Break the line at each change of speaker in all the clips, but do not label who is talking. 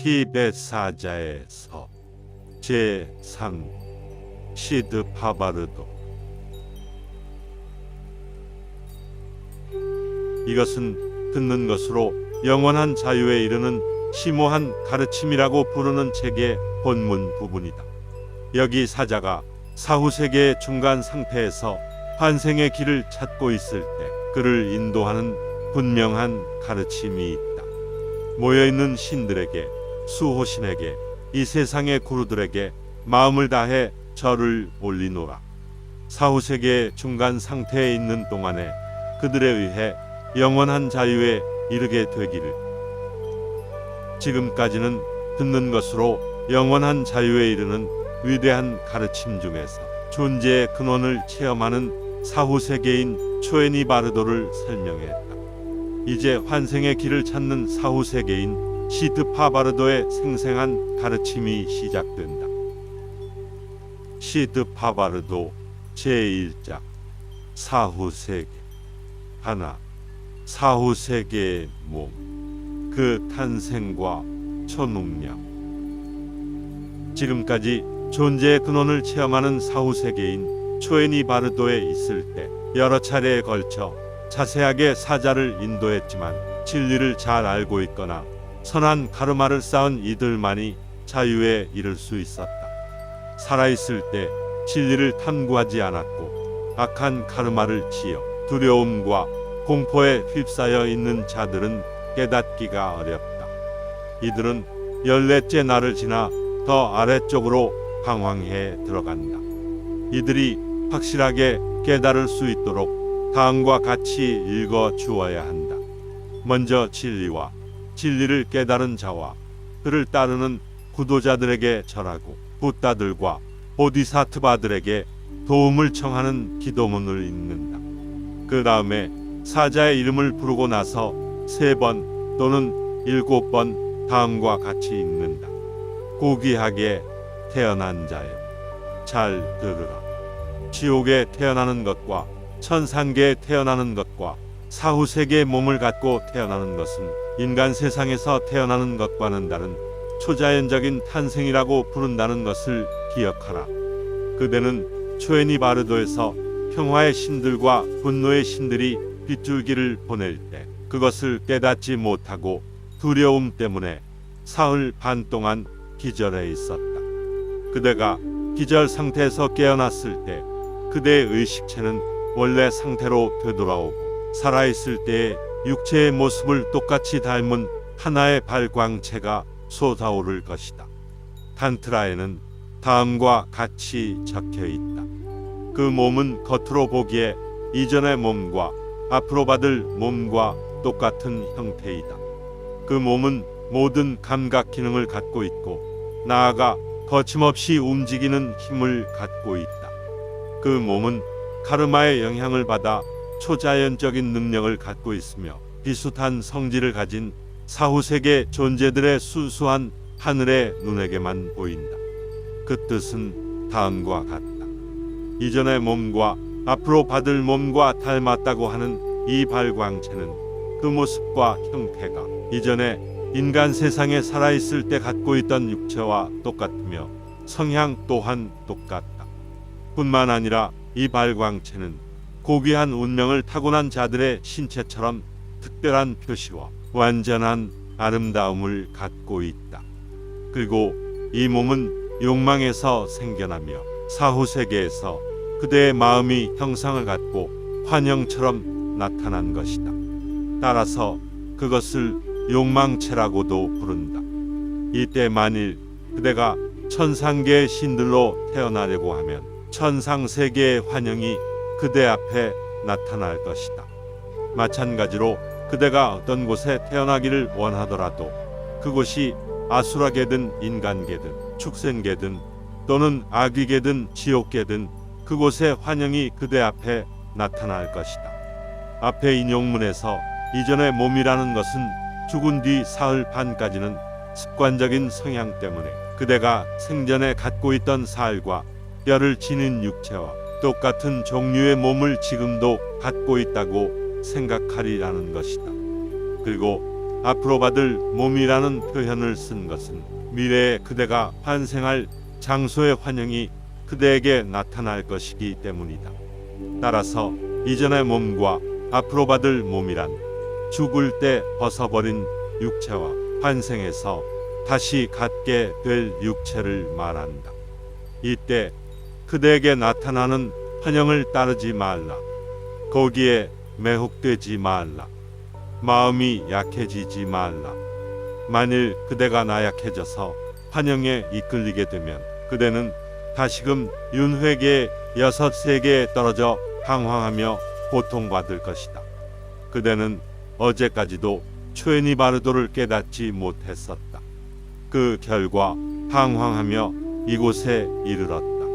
티벳 사자에서 제3 시드파바르도. 이것은 듣는 것으로 영원한 자유에 이르는 심오한 가르침이라고 부르는 책의 본문 부분이다. 여기 사자가 사후세계의 중간 상태에서 환생의 길을 찾고 있을 때 그를 인도하는 분명한 가르침이 있다. 모여있는 신들에게, 수호신에게, 이 세상의 구루들에게 마음을 다해 절을 올리노라. 사후세계의 중간 상태에 있는 동안에 그들에 의해 영원한 자유에 이르게 되기를. 지금까지는 듣는 것으로 영원한 자유에 이르는 위대한 가르침 중에서 존재의 근원을 체험하는 사후세계인 초에니바르도를 설명했다. 이제 환생의 길을 찾는 사후세계인 시드파바르도의 생생한 가르침이 시작된다. 시드파바르도 제1장 사후세계. 하나, 사후세계의 몸, 그 탄생과 초능력. 지금까지 존재의 근원을 체험하는 사후세계인 초에니바르도에 있을 때 여러 차례에 걸쳐 자세하게 사자를 인도했지만 진리를 잘 알고 있거나 선한 가르마를 쌓은 이들만이 자유에 이를 수 있었다. 살아있을 때 진리를 탐구하지 않았고 악한 가르마를 지어 두려움과 공포에 휩싸여 있는 자들은 깨닫기가 어렵다. 이들은 14째 날을 지나 더 아래쪽으로 방황해 들어간다. 이들이 확실하게 깨달을 수 있도록 다음과 같이 읽어 주어야 한다. 먼저 진리와 진리를 깨달은 자와 그를 따르는 구도자들에게 절하고 붓다들과 보디사트바들에게 도움을 청하는 기도문을 읽는다. 그 다음에 사자의 이름을 부르고 나서 3번 또는 7번 다음과 같이 읽는다. 고귀하게 태어난 자여, 잘 들으라. 지옥에 태어나는 것과 천상계에 태어나는 것과 사후세계의 몸을 갖고 태어나는 것은 인간 세상에서 태어나는 것과는 다른 초자연적인 탄생이라고 부른다는 것을 기억하라. 그대는 초에니바르도에서 평화의 신들과 분노의 신들이 빗줄기를 보낼 때 그것을 깨닫지 못하고 두려움 때문에 사흘 반 동안 기절해 있었다. 그대가 기절 상태에서 깨어났을 때 그대의 의식체는 원래 상태로 되돌아오고 살아있을 때의 육체의 모습을 똑같이 닮은 하나의 발광체가 솟아오를 것이다. 탄트라에는 다음과 같이 적혀 있다. 그 몸은 겉으로 보기에 이전의 몸과 앞으로 받을 몸과 똑같은 형태이다. 그 몸은 모든 감각 기능을 갖고 있고 나아가 거침없이 움직이는 힘을 갖고 있다. 그 몸은 카르마의 영향을 받아 초자연적인 능력을 갖고 있으며 비슷한 성질을 가진 사후세계 존재들의 순수한 하늘의 눈에게만 보인다. 그 뜻은 다음과 같다. 이전의 몸과 앞으로 받을 몸과 닮았다고 하는 이 발광체는 그 모습과 형태가 이전에 인간 세상에 살아있을 때 갖고 있던 육체와 똑같으며 성향 또한 똑같다. 뿐만 아니라 이 발광체는 고귀한 운명을 타고난 자들의 신체처럼 특별한 표시와 완전한 아름다움을 갖고 있다. 그리고 이 몸은 욕망에서 생겨나며 사후세계에서 그대의 마음이 형상을 갖고 환영처럼 나타난 것이다. 따라서 그것을 욕망체라고도 부른다. 이때 만일 그대가 천상계의 신들로 태어나려고 하면 천상세계의 환영이 그대 앞에 나타날 것이다. 마찬가지로 그대가 어떤 곳에 태어나기를 원하더라도 그곳이 아수라계든 인간계든 축생계든 또는 아귀계든 지옥계든 그곳의 환영이 그대 앞에 나타날 것이다. 앞의 인용문에서 이전의 몸이라는 것은 죽은 뒤 사흘 반까지는 습관적인 성향 때문에 그대가 생전에 갖고 있던 살과 뼈를 지닌 육체와 똑같은 종류의 몸을 지금도 갖고 있다고 생각하리라는 것이다. 그리고 앞으로 받을 몸이라는 표현을 쓴 것은 미래에 그대가 환생할 장소의 환영이 그대에게 나타날 것이기 때문이다. 따라서 이전의 몸과 앞으로 받을 몸이란 죽을 때 벗어버린 육체와 환생해서 다시 갖게 될 육체를 말한다. 이때 그대에게 나타나는 환영을 따르지 말라. 거기에 매혹되지 말라. 마음이 약해지지 말라. 만일 그대가 나약해져서 환영에 이끌리게 되면 그대는 다시금 윤회계의 6세계에 떨어져 방황하며 고통받을 것이다. 그대는 어제까지도 초에니 바르도를 깨닫지 못했었다. 그 결과 방황하며 이곳에 이르렀다.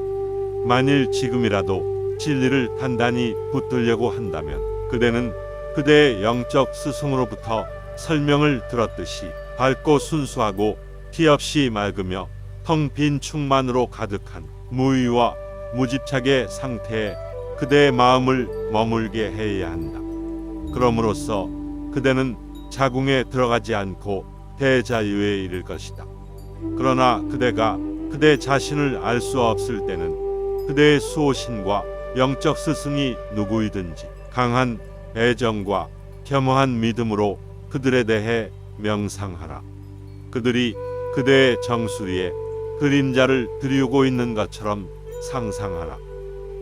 만일 지금이라도 진리를 단단히 붙들려고 한다면 그대는 그대의 영적 스승으로부터 설명을 들었듯이 밝고 순수하고 티 없이 맑으며 텅 빈 충만으로 가득한 무의와 무집착의 상태에 그대의 마음을 머물게 해야 한다. 그럼으로써 그대는 자궁에 들어가지 않고 대자유에 이를 것이다. 그러나 그대가 그대 자신을 알 수 없을 때는 그대의 수호신과 영적 스승이 누구이든지 강한 애정과 겸허한 믿음으로 그들에 대해 명상하라. 그들이 그대의 정수리에 그림자를 들이우고 있는 것처럼 상상하라.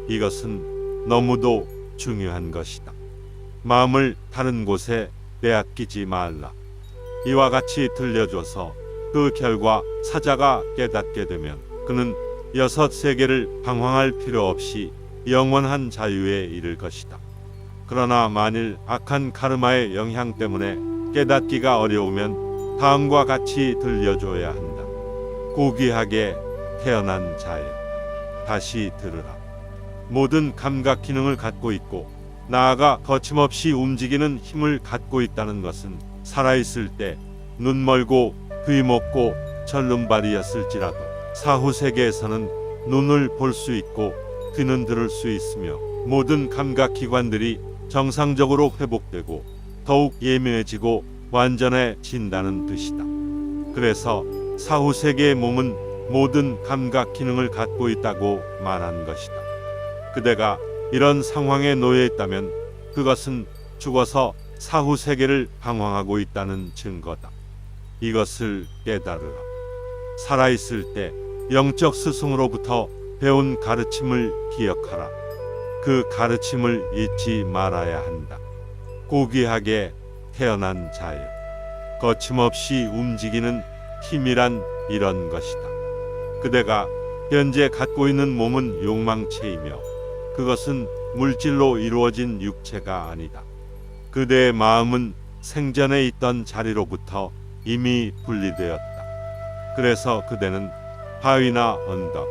이것은 너무도 중요한 것이다. 마음을 다른 곳에 빼앗기지 말라. 이와 같이 들려줘서 그 결과 사자가 깨닫게 되면 그는 6세계를 방황할 필요 없이 영원한 자유에 이를 것이다. 그러나 만일 악한 카르마의 영향 때문에 깨닫기가 어려우면 다음과 같이 들려줘야 한다. 고귀하게 태어난 자여, 다시 들으라. 모든 감각 기능을 갖고 있고 나아가 거침없이 움직이는 힘을 갖고 있다는 것은 살아있을 때 눈 멀고 귀 먹고 절름발이였을지라도 사후 세계에서는 눈을 볼 수 있고 귀는 들을 수 있으며 모든 감각 기관들이 정상적으로 회복되고 더욱 예민해지고 완전해진다는 뜻이다. 그래서 사후 세계의 몸은 모든 감각 기능을 갖고 있다고 말한 것이다. 그대가 이런 상황에 놓여 있다면 그것은 죽어서 사후 세계를 방황하고 있다는 증거다. 이것을 깨달으라. 살아있을 때 영적 스승으로부터 배운 가르침을 기억하라. 그 가르침을 잊지 말아야 한다. 고귀하게 태어난 자여, 거침없이 움직이는 힘이란 이런 것이다. 그대가 현재 갖고 있는 몸은 욕망체이며 그것은 물질로 이루어진 육체가 아니다. 그대의 마음은 생전에 있던 자리로부터 이미 분리되었다. 그래서 그대는 바위나 언덕,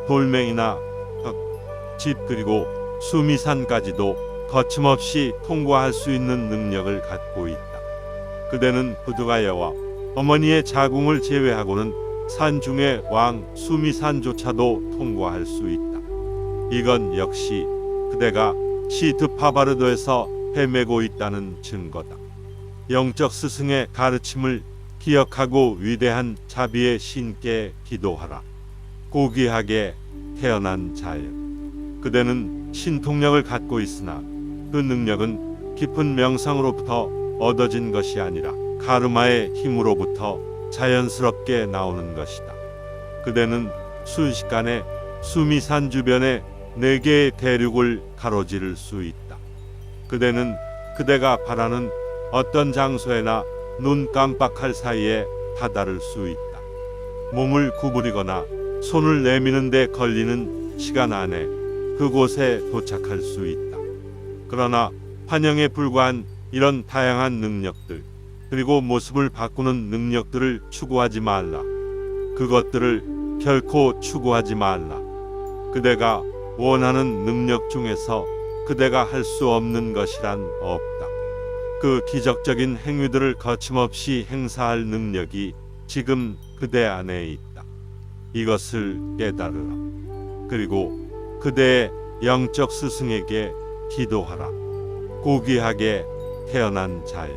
돌멩이나 흙, 집 그리고 수미산까지도 거침없이 통과할 수 있는 능력을 갖고 있다. 그대는 부두가야와 어머니의 자궁을 제외하고는 산 중의 왕 수미산조차도 통과할 수 있다. 이건 역시 그대가 시드파바르도에서 헤매고 있다는 증거다. 영적 스승의 가르침을 기억하고 위대한 자비의 신께 기도하라. 고귀하게 태어난 자여, 그대는 신통력을 갖고 있으나 그 능력은 깊은 명상으로부터 얻어진 것이 아니라 가르마의 힘으로부터 자연스럽게 나오는 것이다. 그대는 순식간에 수미산 주변에 4개의 대륙을 가로지를 수 있다. 그대는 그대가 바라는 어떤 장소에나 눈 깜빡할 사이에 다다를 수 있다. 몸을 구부리거나 손을 내미는 데 걸리는 시간 안에 그곳에 도착할 수 있다. 그러나 환영에 불과한 이런 다양한 능력들, 그리고 모습을 바꾸는 능력들을 추구하지 말라. 그것들을 결코 추구하지 말라. 그대가 원하는 능력 중에서 그대가 할 수 없는 것이란 없다. 그 기적적인 행위들을 거침없이 행사할 능력이 지금 그대 안에 있다. 이것을 깨달으라. 그리고 그대의 영적 스승에게 기도하라. 고귀하게 태어난 자여,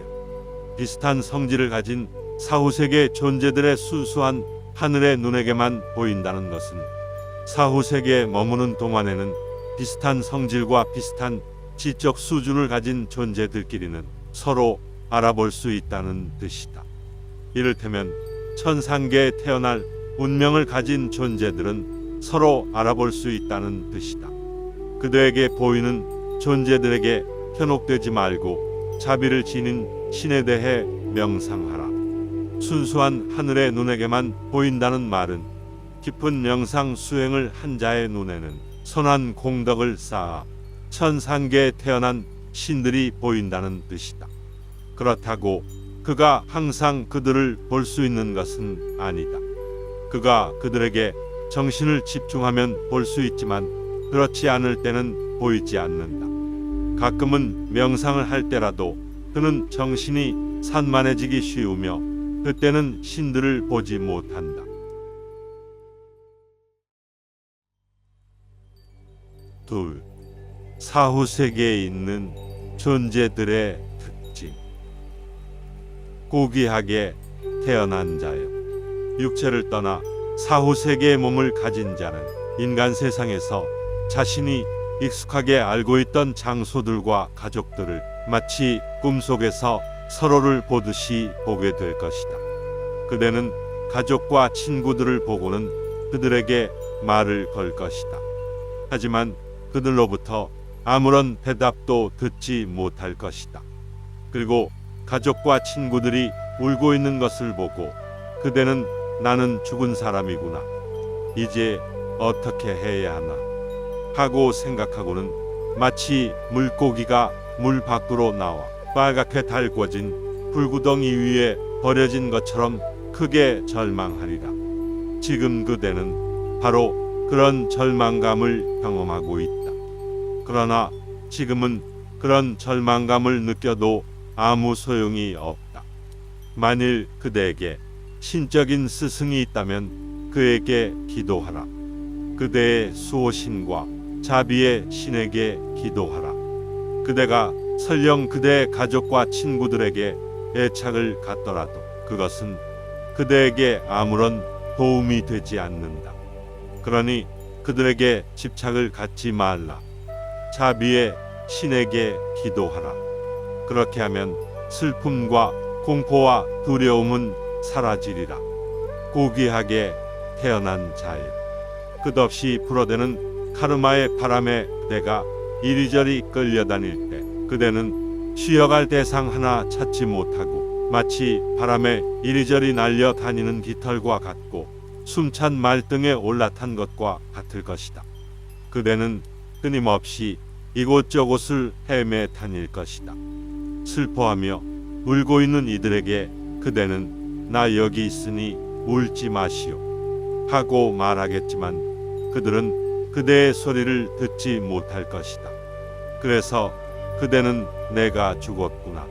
비슷한 성질을 가진 사후세계 존재들의 순수한 하늘의 눈에게만 보인다는 것은 사후세계에 머무는 동안에는 비슷한 성질과 비슷한 지적 수준을 가진 존재들끼리는 서로 알아볼 수 있다는 뜻이다. 이를테면 천상계에 태어날 운명을 가진 존재들은 서로 알아볼 수 있다는 뜻이다. 그대에게 보이는 존재들에게 현혹되지 말고 자비를 지닌 신에 대해 명상하라. 순수한 하늘의 눈에게만 보인다는 말은 깊은 명상 수행을 한 자의 눈에는 선한 공덕을 쌓아 천상계에 태어난 신들이 보인다는 뜻이다. 그렇다고 그가 항상 그들을 볼 수 있는 것은 아니다. 그가 그들에게 정신을 집중하면 볼 수 있지만 그렇지 않을 때는 보이지 않는다. 가끔은 명상을 할 때라도 그는 정신이 산만해지기 쉬우며 그때는 신들을 보지 못한다. 둘, 사후세계에 있는 존재들의 특징. 고귀하게 태어난 자여, 육체를 떠나 사후세계의 몸을 가진 자는 인간 세상에서 자신이 익숙하게 알고 있던 장소들과 가족들을 마치 꿈속에서 서로를 보듯이 보게 될 것이다. 그대는 가족과 친구들을 보고는 그들에게 말을 걸 것이다. 하지만 그들로부터 아무런 대답도 듣지 못할 것이다. 그리고 가족과 친구들이 울고 있는 것을 보고 그대는 나는 죽은 사람이구나. 이제 어떻게 해야 하나 하고 생각하고는 마치 물고기가 물 밖으로 나와 빨갛게 달궈진 불구덩이 위에 버려진 것처럼 크게 절망하리라. 지금 그대는 바로 그런 절망감을 경험하고 있다. 그러나 지금은 그런 절망감을 느껴도 아무 소용이 없다. 만일 그대에게 신적인 스승이 있다면 그에게 기도하라. 그대의 수호신과 자비의 신에게 기도하라. 그대가 설령 그대의 가족과 친구들에게 애착을 갖더라도 그것은 그대에게 아무런 도움이 되지 않는다. 그러니 그들에게 집착을 갖지 말라. 자비의 신에게 기도하라. 그렇게 하면 슬픔과 공포와 두려움은 사라지리라. 고귀하게 태어난 자여, 끝없이 불어대는 카르마의 바람에 그대가 이리저리 끌려다닐 때 그대는 쉬어갈 대상 하나 찾지 못하고 마치 바람에 이리저리 날려 다니는 깃털과 같고 숨찬 말등에 올라탄 것과 같을 것이다. 그대는 끊임없이 이곳저곳을 헤매 다닐 것이다. 슬퍼하며 울고 있는 이들에게 그대는 나 여기 있으니 울지 마시오 하고 말하겠지만 그들은 그대의 소리를 듣지 못할 것이다. 그래서 그대는 내가 죽었구나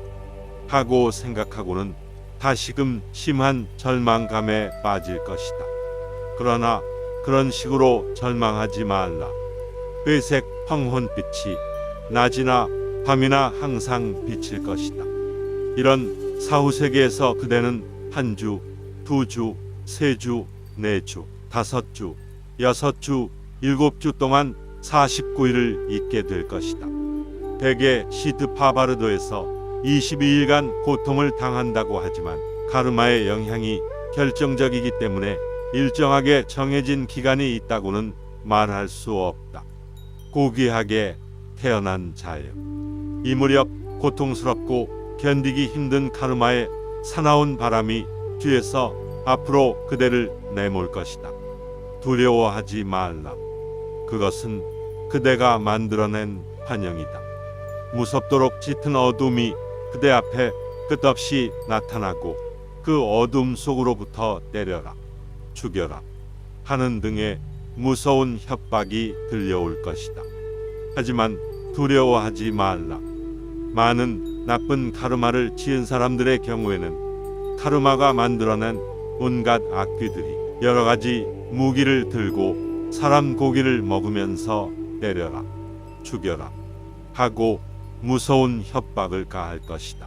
하고 생각하고는 다시금 심한 절망감에 빠질 것이다. 그러나 그런 식으로 절망하지 말라. 회색 황혼빛이 낮이나 밤이나 항상 비칠 것이다. 이런 사후세계에서 그대는 한 주, 두 주, 세 주, 네 주, 다섯 주, 여섯 주, 일곱 주 동안 49일을 있게 될 것이다. 대개 시드파바르도에서 22일간 고통을 당한다고 하지만 카르마의 영향이 결정적이기 때문에 일정하게 정해진 기간이 있다고는 말할 수 없다. 고귀하게 태어난 자여, 이 무렵 고통스럽고 견디기 힘든 카르마의 사나운 바람이 뒤에서 앞으로 그대를 내몰 것이다. 두려워하지 말라. 그것은 그대가 만들어낸 환영이다. 무섭도록 짙은 어둠이 그대 앞에 끝없이 나타나고 그 어둠 속으로부터 때려라, 죽여라 하는 등의 무서운 협박이 들려올 것이다. 하지만 두려워하지 말라. 많은 나쁜 카르마를 지은 사람들의 경우에는 카르마가 만들어낸 온갖 악귀들이 여러 가지 무기를 들고 사람 고기를 먹으면서 때려라, 죽여라 하고 무서운 협박을 가할 것이다.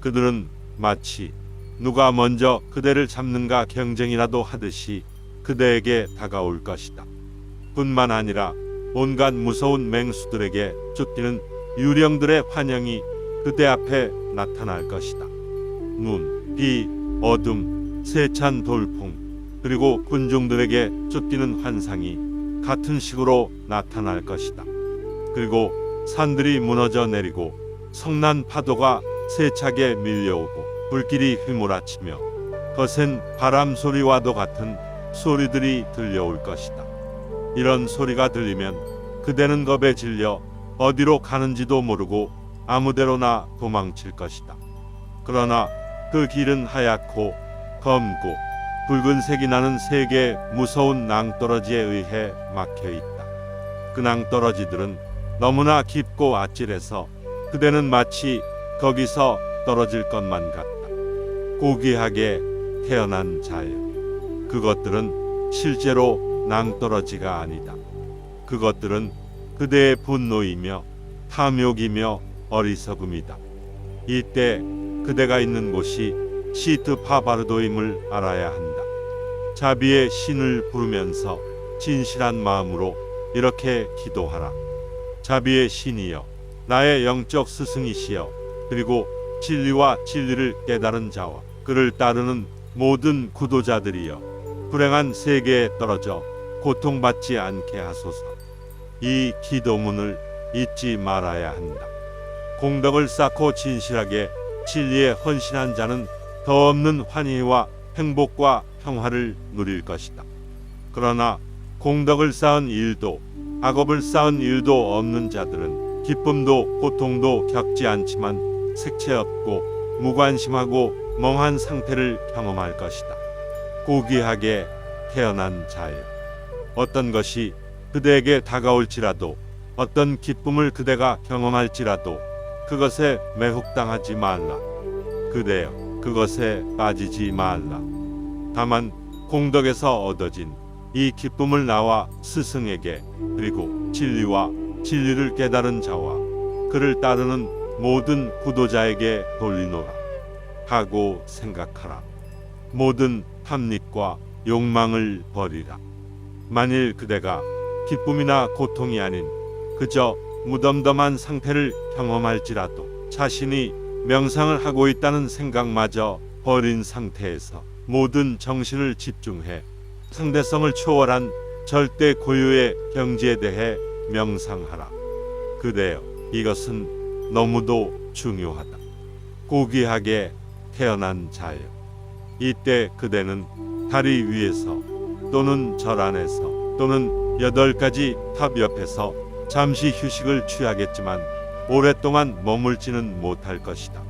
그들은 마치 누가 먼저 그대를 잡는가 경쟁이라도 하듯이 그대에게 다가올 것이다. 뿐만 아니라 온갖 무서운 맹수들에게 쫓기는 유령들의 환영이 그대 앞에 나타날 것이다. 눈, 비, 어둠, 세찬 돌풍, 그리고 군중들에게 쫓기는 환상이 같은 식으로 나타날 것이다. 그리고 산들이 무너져 내리고 성난 파도가 세차게 밀려오고 불길이 휘몰아치며 거센 바람 소리와도 같은 소리들이 들려올 것이다. 이런 소리가 들리면 그대는 겁에 질려 어디로 가는지도 모르고 아무데로나 도망칠 것이다. 그러나 그 길은 하얗고 검고 붉은색이 나는 세 개의 무서운 낭떠러지에 의해 막혀 있다. 그 낭떠러지들은 너무나 깊고 아찔해서 그대는 마치 거기서 떨어질 것만 같다. 고귀하게 태어난 자여. 그것들은 실제로 낭떠러지가 아니다. 그것들은 그대의 분노이며 탐욕이며 어리석음이다. 이때 그대가 있는 곳이 시트 파바르도임을 알아야 한다. 자비의 신을 부르면서 진실한 마음으로 이렇게 기도하라. 자비의 신이여, 나의 영적 스승이시여, 그리고 진리와 진리를 깨달은 자와 그를 따르는 모든 구도자들이여, 불행한 세계에 떨어져 고통받지 않게 하소서. 이 기도문을 잊지 말아야 한다. 공덕을 쌓고 진실하게 진리에 헌신한 자는 더 없는 환희와 행복과 평화를 누릴 것이다. 그러나 공덕을 쌓은 일도 악업을 쌓은 일도 없는 자들은 기쁨도 고통도 겪지 않지만 색채 없고 무관심하고 멍한 상태를 경험할 것이다. 고귀하게 태어난 자여, 어떤 것이 그대에게 다가올지라도 어떤 기쁨을 그대가 경험할지라도 그것에 매혹당하지 말라. 그대여, 그것에 빠지지 말라. 다만 공덕에서 얻어진 이 기쁨을 나와 스승에게, 그리고 진리와 진리를 깨달은 자와 그를 따르는 모든 구도자에게 돌리노라 하고 생각하라. 모든 탐닉과 욕망을 버리라. 만일 그대가 기쁨이나 고통이 아닌 그저 무덤덤한 상태를 경험할지라도 자신이 명상을 하고 있다는 생각마저 버린 상태에서 모든 정신을 집중해 상대성을 초월한 절대 고유의 경지에 대해 명상하라. 그대여, 이것은 너무도 중요하다. 고귀하게 태어난 자여, 이때 그대는 다리 위에서 또는 절 안에서 또는 8가지 탑 옆에서 잠시 휴식을 취하겠지만 오랫동안 머물지는 못할 것이다.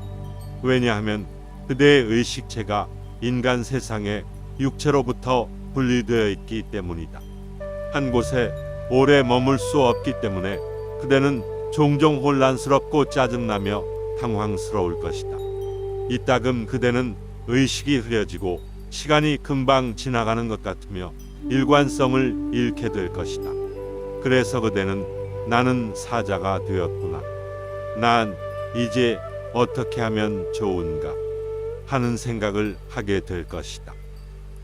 왜냐하면 그대의 의식체가 인간 세상의 육체로부터 분리되어 있기 때문이다. 한 곳에 오래 머물 수 없기 때문에 그대는 종종 혼란스럽고 짜증나며 당황스러울 것이다. 이따금 그대는 의식이 흐려지고 시간이 금방 지나가는 것 같으며 일관성을 잃게 될 것이다. 그래서 그대는 나는 사자가 되었구나, 난 이제 어떻게 하면 좋은가 하는 생각을 하게 될 것이다.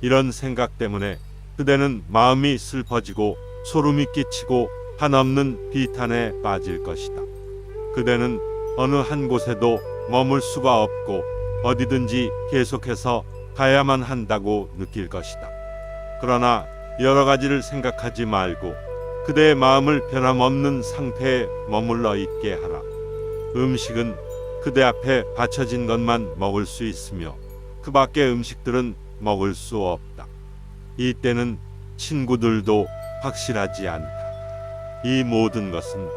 이런 생각 때문에 그대는 마음이 슬퍼지고 소름이 끼치고 한없는 비탄에 빠질 것이다. 그대는 어느 한 곳에도 머물 수가 없고 어디든지 계속해서 가야만 한다고 느낄 것이다. 그러나 여러 가지를 생각하지 말고 그대의 마음을 변함없는 상태에 머물러 있게 하라. 음식은 그대 앞에 받쳐진 것만 먹을 수 있으며 그 밖의 음식들은 먹을 수 없다. 이때는 친구들도 확실하지 않다. 이 모든 것은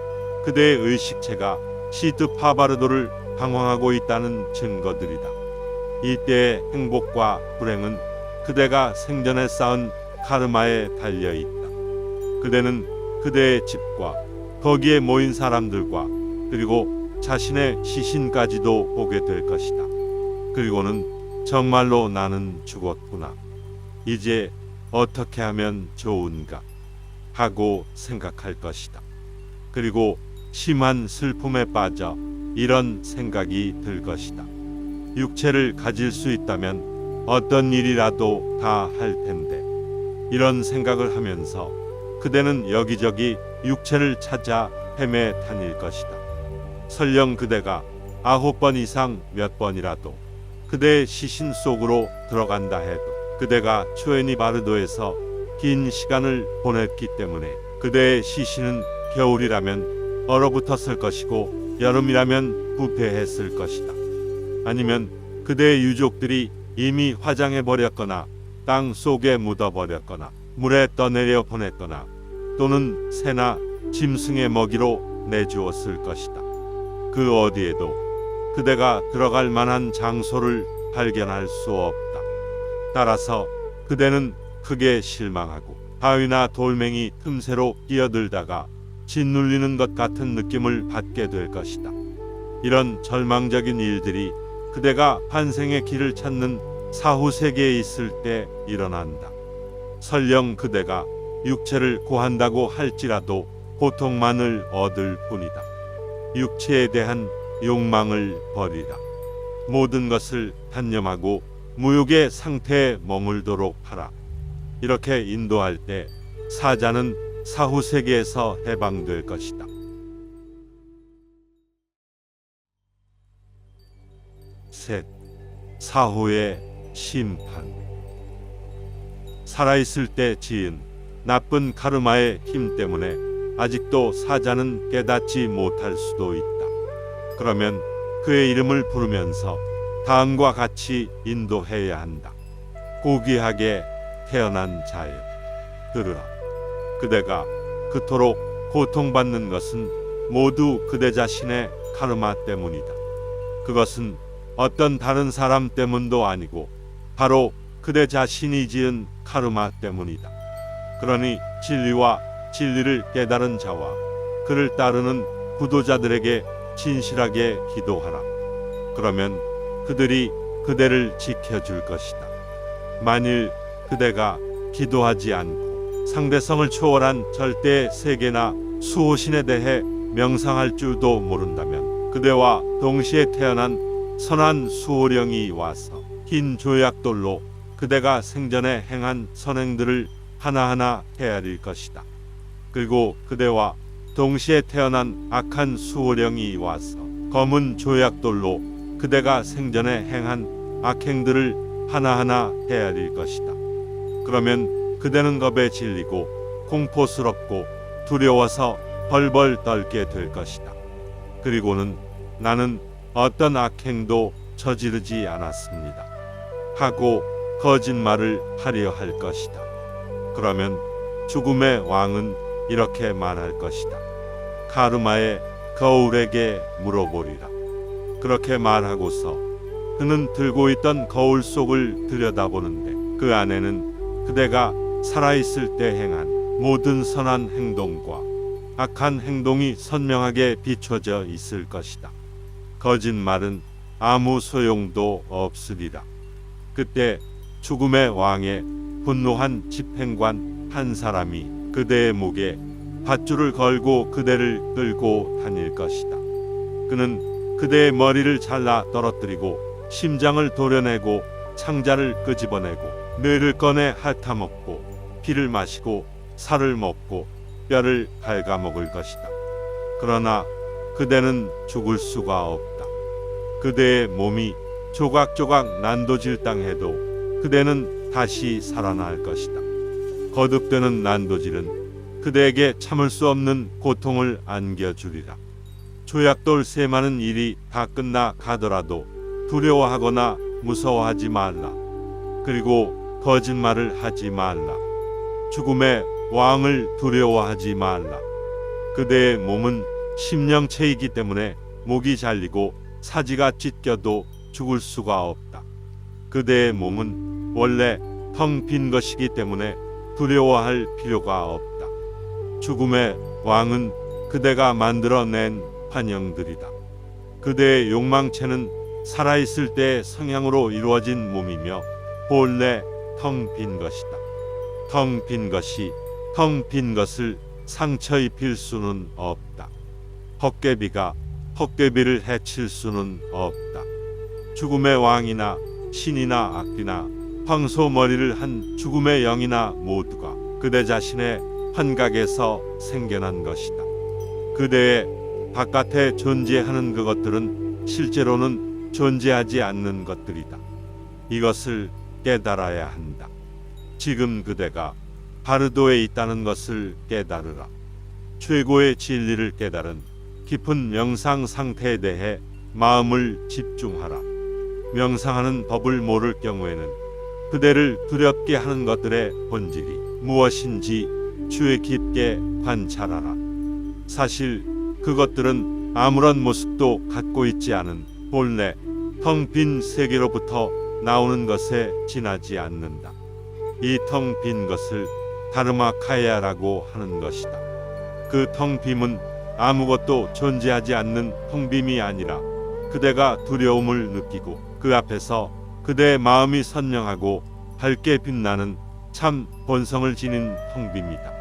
그대의 의식체가 시드 파바르도를 방황하고 있다는 증거들이다. 이때의 행복과 불행은 그대가 생전에 쌓은 카르마에 달려 있다. 그대는 그대의 집과 거기에 모인 사람들과 그리고 자신의 시신까지도 보게 될 것이다. 그리고는 정말로 나는 죽었구나, 이제 어떻게 하면 좋은가 하고 생각할 것이다. 그리고 심한 슬픔에 빠져 이런 생각이 들 것이다. 육체를 가질 수 있다면 어떤 일이라도 다 할 텐데. 이런 생각을 하면서 그대는 여기저기 육체를 찾아 헤매 다닐 것이다. 설령 그대가 9번 이상 몇 번이라도 그대의 시신 속으로 들어간다 해도 그대가 추에니바르도에서 긴 시간을 보냈기 때문에 그대의 시신은 겨울이라면 얼어붙었을 것이고 여름이라면 부패했을 것이다. 아니면 그대의 유족들이 이미 화장해 버렸거나 땅 속에 묻어 버렸거나 물에 떠내려 보냈거나 또는 새나 짐승의 먹이로 내주었을 것이다. 그 어디에도 그대가 들어갈 만한 장소를 발견할 수 없다. 따라서 그대는 크게 실망하고 바위나 돌멩이 틈새로 끼어들다가 짓눌리는 것 같은 느낌을 받게 될 것이다. 이런 절망적인 일들이 그대가 환생의 길을 찾는 사후세계에 있을 때 일어난다. 설령 그대가 육체를 고한다고 할지라도 고통만을 얻을 뿐이다. 육체에 대한 욕망을 버리라. 모든 것을 단념하고 무욕의 상태에 머물도록 하라. 이렇게 인도할 때 사자는 사후세계에서 해방될 것이다. 셋, 사후의 심판. 살아있을 때 지은 나쁜 카르마의 힘 때문에 아직도 사자는 깨닫지 못할 수도 있다. 그러면 그의 이름을 부르면서 다음과 같이 인도해야 한다. 고귀하게 태어난 자여, 들으라. 그대가 그토록 고통받는 것은 모두 그대 자신의 카르마 때문이다. 그것은 어떤 다른 사람 때문도 아니고 바로 그대 자신이 지은 카르마 때문이다. 그러니 진리와 진리를 깨달은 자와 그를 따르는 구도자들에게 진실하게 기도하라. 그러면 그들이 그대를 지켜줄 것이다. 만일 그대가 기도하지 않고 상대성을 초월한 절대 세계나 수호신에 대해 명상할 줄도 모른다면 그대와 동시에 태어난 선한 수호령이 와서 흰 조약돌로 그대가 생전에 행한 선행들을 하나하나 헤아릴 것이다. 그리고 그대와 동시에 태어난 악한 수호령이 와서 검은 조약돌로 그대가 생전에 행한 악행들을 하나하나 헤아릴 것이다. 그러면 그대는 겁에 질리고 공포스럽고 두려워서 벌벌 떨게 될 것이다. 그리고는 나는 어떤 악행도 저지르지 않았습니다 하고 거짓말을 하려 할 것이다. 그러면 죽음의 왕은 이렇게 말할 것이다. 카르마의 거울에게 물어보리라. 그렇게 말하고서 그는 들고 있던 거울 속을 들여다보는데 그 안에는 그대가 살아있을 때 행한 모든 선한 행동과 악한 행동이 선명하게 비춰져 있을 것이다. 거짓말은 아무 소용도 없으리라. 그때 죽음의 왕의 분노한 집행관 한 사람이 그대의 목에 밧줄을 걸고 그대를 끌고 다닐 것이다. 그는 그대의 머리를 잘라 떨어뜨리고 심장을 도려내고 창자를 끄집어내고 뇌를 꺼내 핥아먹고 피를 마시고 살을 먹고 뼈를 갉아먹을 것이다. 그러나 그대는 죽을 수가 없다. 그대의 몸이 조각조각 난도질당해도 그대는 다시 살아날 것이다. 거듭되는 난도질은 그대에게 참을 수 없는 고통을 안겨주리라. 조약돌 쇠마는 일이 다 끝나 가더라도 두려워하거나 무서워하지 말라. 그리고 거짓말을 하지 말라. 죽음의 왕을 두려워하지 말라. 그대의 몸은 심령체이기 때문에 목이 잘리고 사지가 찢겨도 죽을 수가 없다. 그대의 몸은 원래 텅 빈 것이기 때문에 두려워할 필요가 없다. 죽음의 왕은 그대가 만들어낸 환영들이다. 그대의 욕망체는 살아있을 때의 성향으로 이루어진 몸이며 본래 텅 빈 것이다. 텅 빈 것이 텅 빈 것을 상처 입힐 수는 없다. 헛개비가 헛개비를 해칠 수는 없다. 죽음의 왕이나 신이나 악귀나 황소머리를 한 죽음의 영이나 모두가 그대 자신의 환각에서 생겨난 것이다. 그대의 바깥에 존재하는 그것들은 실제로는 존재하지 않는 것들이다. 이것을 깨달아야 한다. 지금 그대가 바르도에 있다는 것을 깨달으라. 최고의 진리를 깨달은 깊은 명상 상태에 대해 마음을 집중하라. 명상하는 법을 모를 경우에는 그대를 두렵게 하는 것들의 본질이 무엇인지 주의 깊게 관찰하라. 사실 그것들은 아무런 모습도 갖고 있지 않은 본래 텅 빈 세계로부터 나오는 것에 지나지 않는다. 이 텅 빈 것을 다르마카야라고 하는 것이다. 그 텅 빔은 아무것도 존재하지 않는 텅 빔이 아니라 그대가 두려움을 느끼고 그 앞에서 그대의 마음이 선명하고 밝게 빛나는 참 본성을 지닌 텅 빔이다.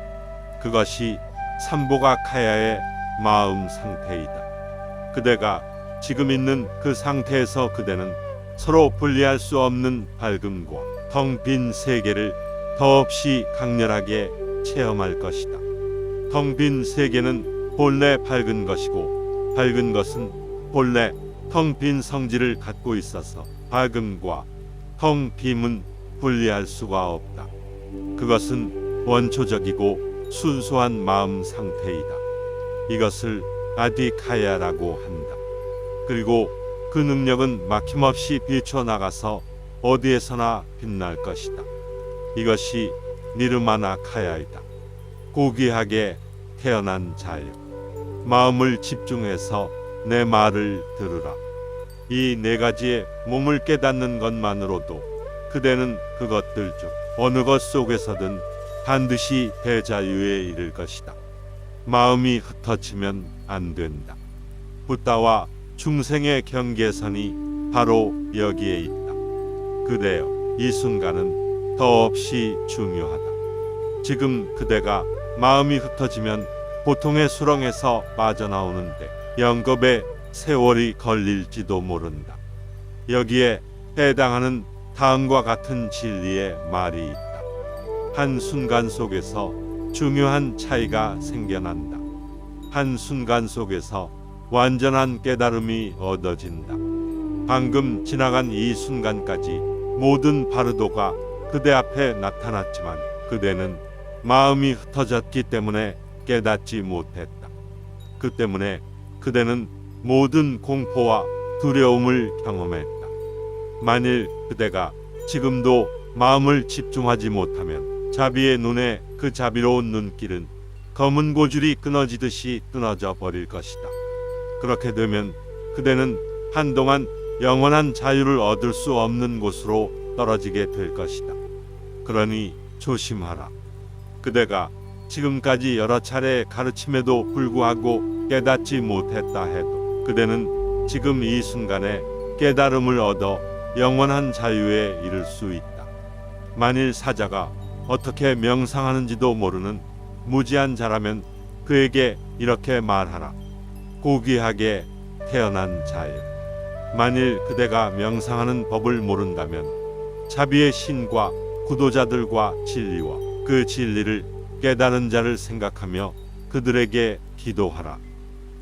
그것이 삼보가카야의 마음 상태이다. 그대가 지금 있는 그 상태에서 그대는 서로 분리할 수 없는 밝음과 텅 빈 세계를 더없이 강렬하게 체험할 것이다. 텅 빈 세계는 본래 밝은 것이고 밝은 것은 본래 텅 빈 성질을 갖고 있어서 밝음과 텅 빔은 분리할 수가 없다. 그것은 원초적이고 순수한 마음 상태이다. 이것을 아디카야라고 한다. 그리고 그 능력은 막힘없이 비춰나가서 어디에서나 빛날 것이다. 이것이 니르마나 카야이다. 고귀하게 태어난 자유. 마음을 집중해서 내 말을 들으라. 이 네 가지의 몸을 깨닫는 것만으로도 그대는 그것들 중 어느 것 속에서든 반드시 대자유에 이를 것이다. 마음이 흩어지면 안 된다. 붓다와 중생의 경계선이 바로 여기에 있다. 그대여, 이 순간은 더없이 중요하다. 지금 그대가 마음이 흩어지면 보통의 수렁에서 빠져나오는데 영겁의 세월이 걸릴지도 모른다. 여기에 해당하는 다음과 같은 진리의 말이 있다. 한 순간 속에서 중요한 차이가 생겨난다. 한 순간 속에서 완전한 깨달음이 얻어진다. 방금 지나간 이 순간까지 모든 바르도가 그대 앞에 나타났지만 그대는 마음이 흩어졌기 때문에 깨닫지 못했다. 그 때문에 그대는 모든 공포와 두려움을 경험했다. 만일 그대가 지금도 마음을 집중하지 못하면 자비의 눈에 그 자비로운 눈길은 검은 고줄이 끊어지듯이 끊어져 버릴 것이다. 그렇게 되면 그대는 한동안 영원한 자유를 얻을 수 없는 곳으로 떨어지게 될 것이다. 그러니 조심하라. 그대가 지금까지 여러 차례 가르침에도 불구하고 깨닫지 못했다 해도 그대는 지금 이 순간에 깨달음을 얻어 영원한 자유에 이를 수 있다. 만일 사자가 어떻게 명상하는지도 모르는 무지한 자라면 그에게 이렇게 말하라. 고귀하게 태어난 자유. 만일 그대가 명상하는 법을 모른다면 자비의 신과 구도자들과 진리와 그 진리를 깨달은 자를 생각하며 그들에게 기도하라.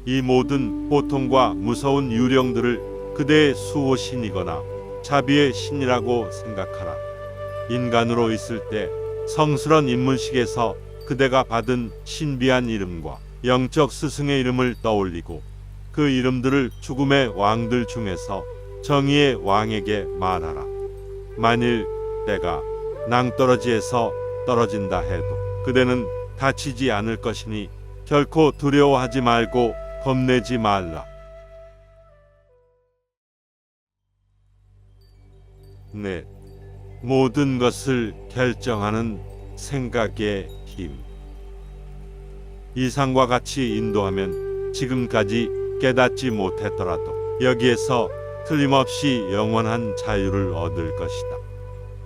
이 모든 고통과 무서운 유령들을 그대의 수호신이거나 자비의 신이라고 생각하라. 인간으로 있을 때 성스런 인문식에서 그대가 받은 신비한 이름과 영적 스승의 이름을 떠올리고 그 이름들을 죽음의 왕들 중에서 정의의 왕에게 말하라. 만일 때가 낭떠러지에서 떨어진다 해도 그대는 다치지 않을 것이니 결코 두려워하지 말고 겁내지 말라. 넷. 모든 것을 결정하는 생각의 힘. 이상과 같이 인도하면 지금까지 깨닫지 못했더라도 여기에서 틀림없이 영원한 자유를 얻을 것이다.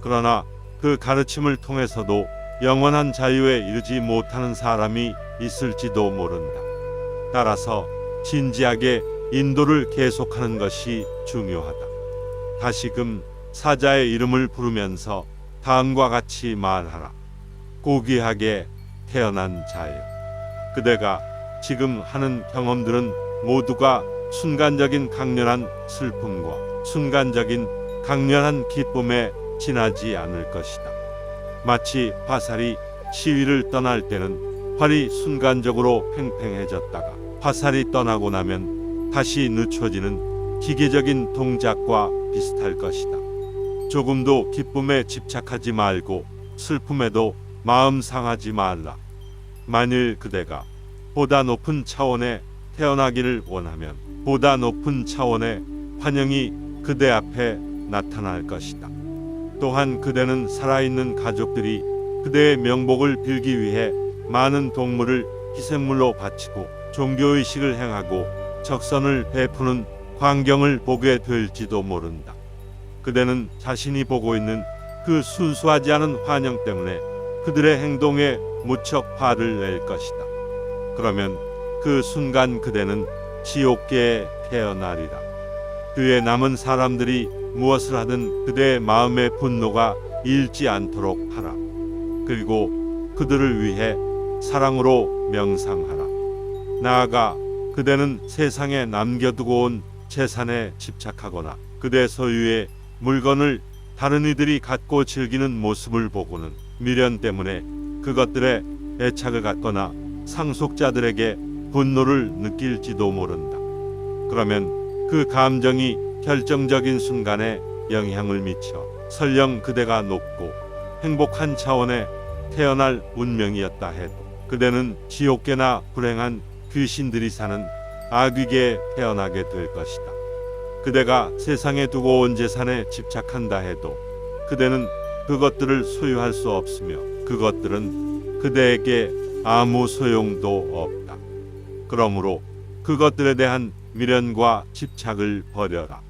그러나 그 가르침을 통해서도 영원한 자유에 이르지 못하는 사람이 있을지도 모른다. 따라서 진지하게 인도를 계속하는 것이 중요하다. 다시금 사자의 이름을 부르면서 다음과 같이 말하라. 고귀하게 태어난 자여, 그대가 지금 하는 경험들은 모두가 순간적인 강렬한 슬픔과 순간적인 강렬한 기쁨에 지나지 않을 것이다. 마치 화살이 시위를 떠날 때는 활이 순간적으로 팽팽해졌다가 화살이 떠나고 나면 다시 늦춰지는 기계적인 동작과 비슷할 것이다. 조금도 기쁨에 집착하지 말고 슬픔에도 마음 상하지 말라. 만일 그대가 보다 높은 차원에 태어나기를 원하면 보다 높은 차원의 환영이 그대 앞에 나타날 것이다. 또한 그대는 살아있는 가족들이 그대의 명복을 빌기 위해 많은 동물을 희생물로 바치고 종교의식을 행하고 적선을 베푸는 광경을 보게 될지도 모른다. 그대는 자신이 보고 있는 그 순수하지 않은 환영 때문에 그들의 행동에 무척 화를 낼 것이다. 그러면 그 순간 그대는 지옥계에 태어나리라. 그의 남은 사람들이 무엇을 하든 그대의 마음의 분노가 잃지 않도록 하라. 그리고 그들을 위해 사랑으로 명상하라. 나아가 그대는 세상에 남겨두고 온 재산에 집착하거나 그대 소유의 물건을 다른 이들이 갖고 즐기는 모습을 보고는 미련 때문에 그것들에 애착을 갖거나 상속자들에게 분노를 느낄지도 모른다. 그러면 그 감정이 결정적인 순간에 영향을 미쳐 설령 그대가 높고 행복한 차원에 태어날 운명이었다 해도 그대는 지옥계나 불행한 귀신들이 사는 악귀계에 태어나게 될 것이다. 그대가 세상에 두고 온 재산에 집착한다 해도 그대는 그것들을 소유할 수 없으며 그것들은 그대에게 아무 소용도 없다. 그러므로 그것들에 대한 미련과 집착을 버려라.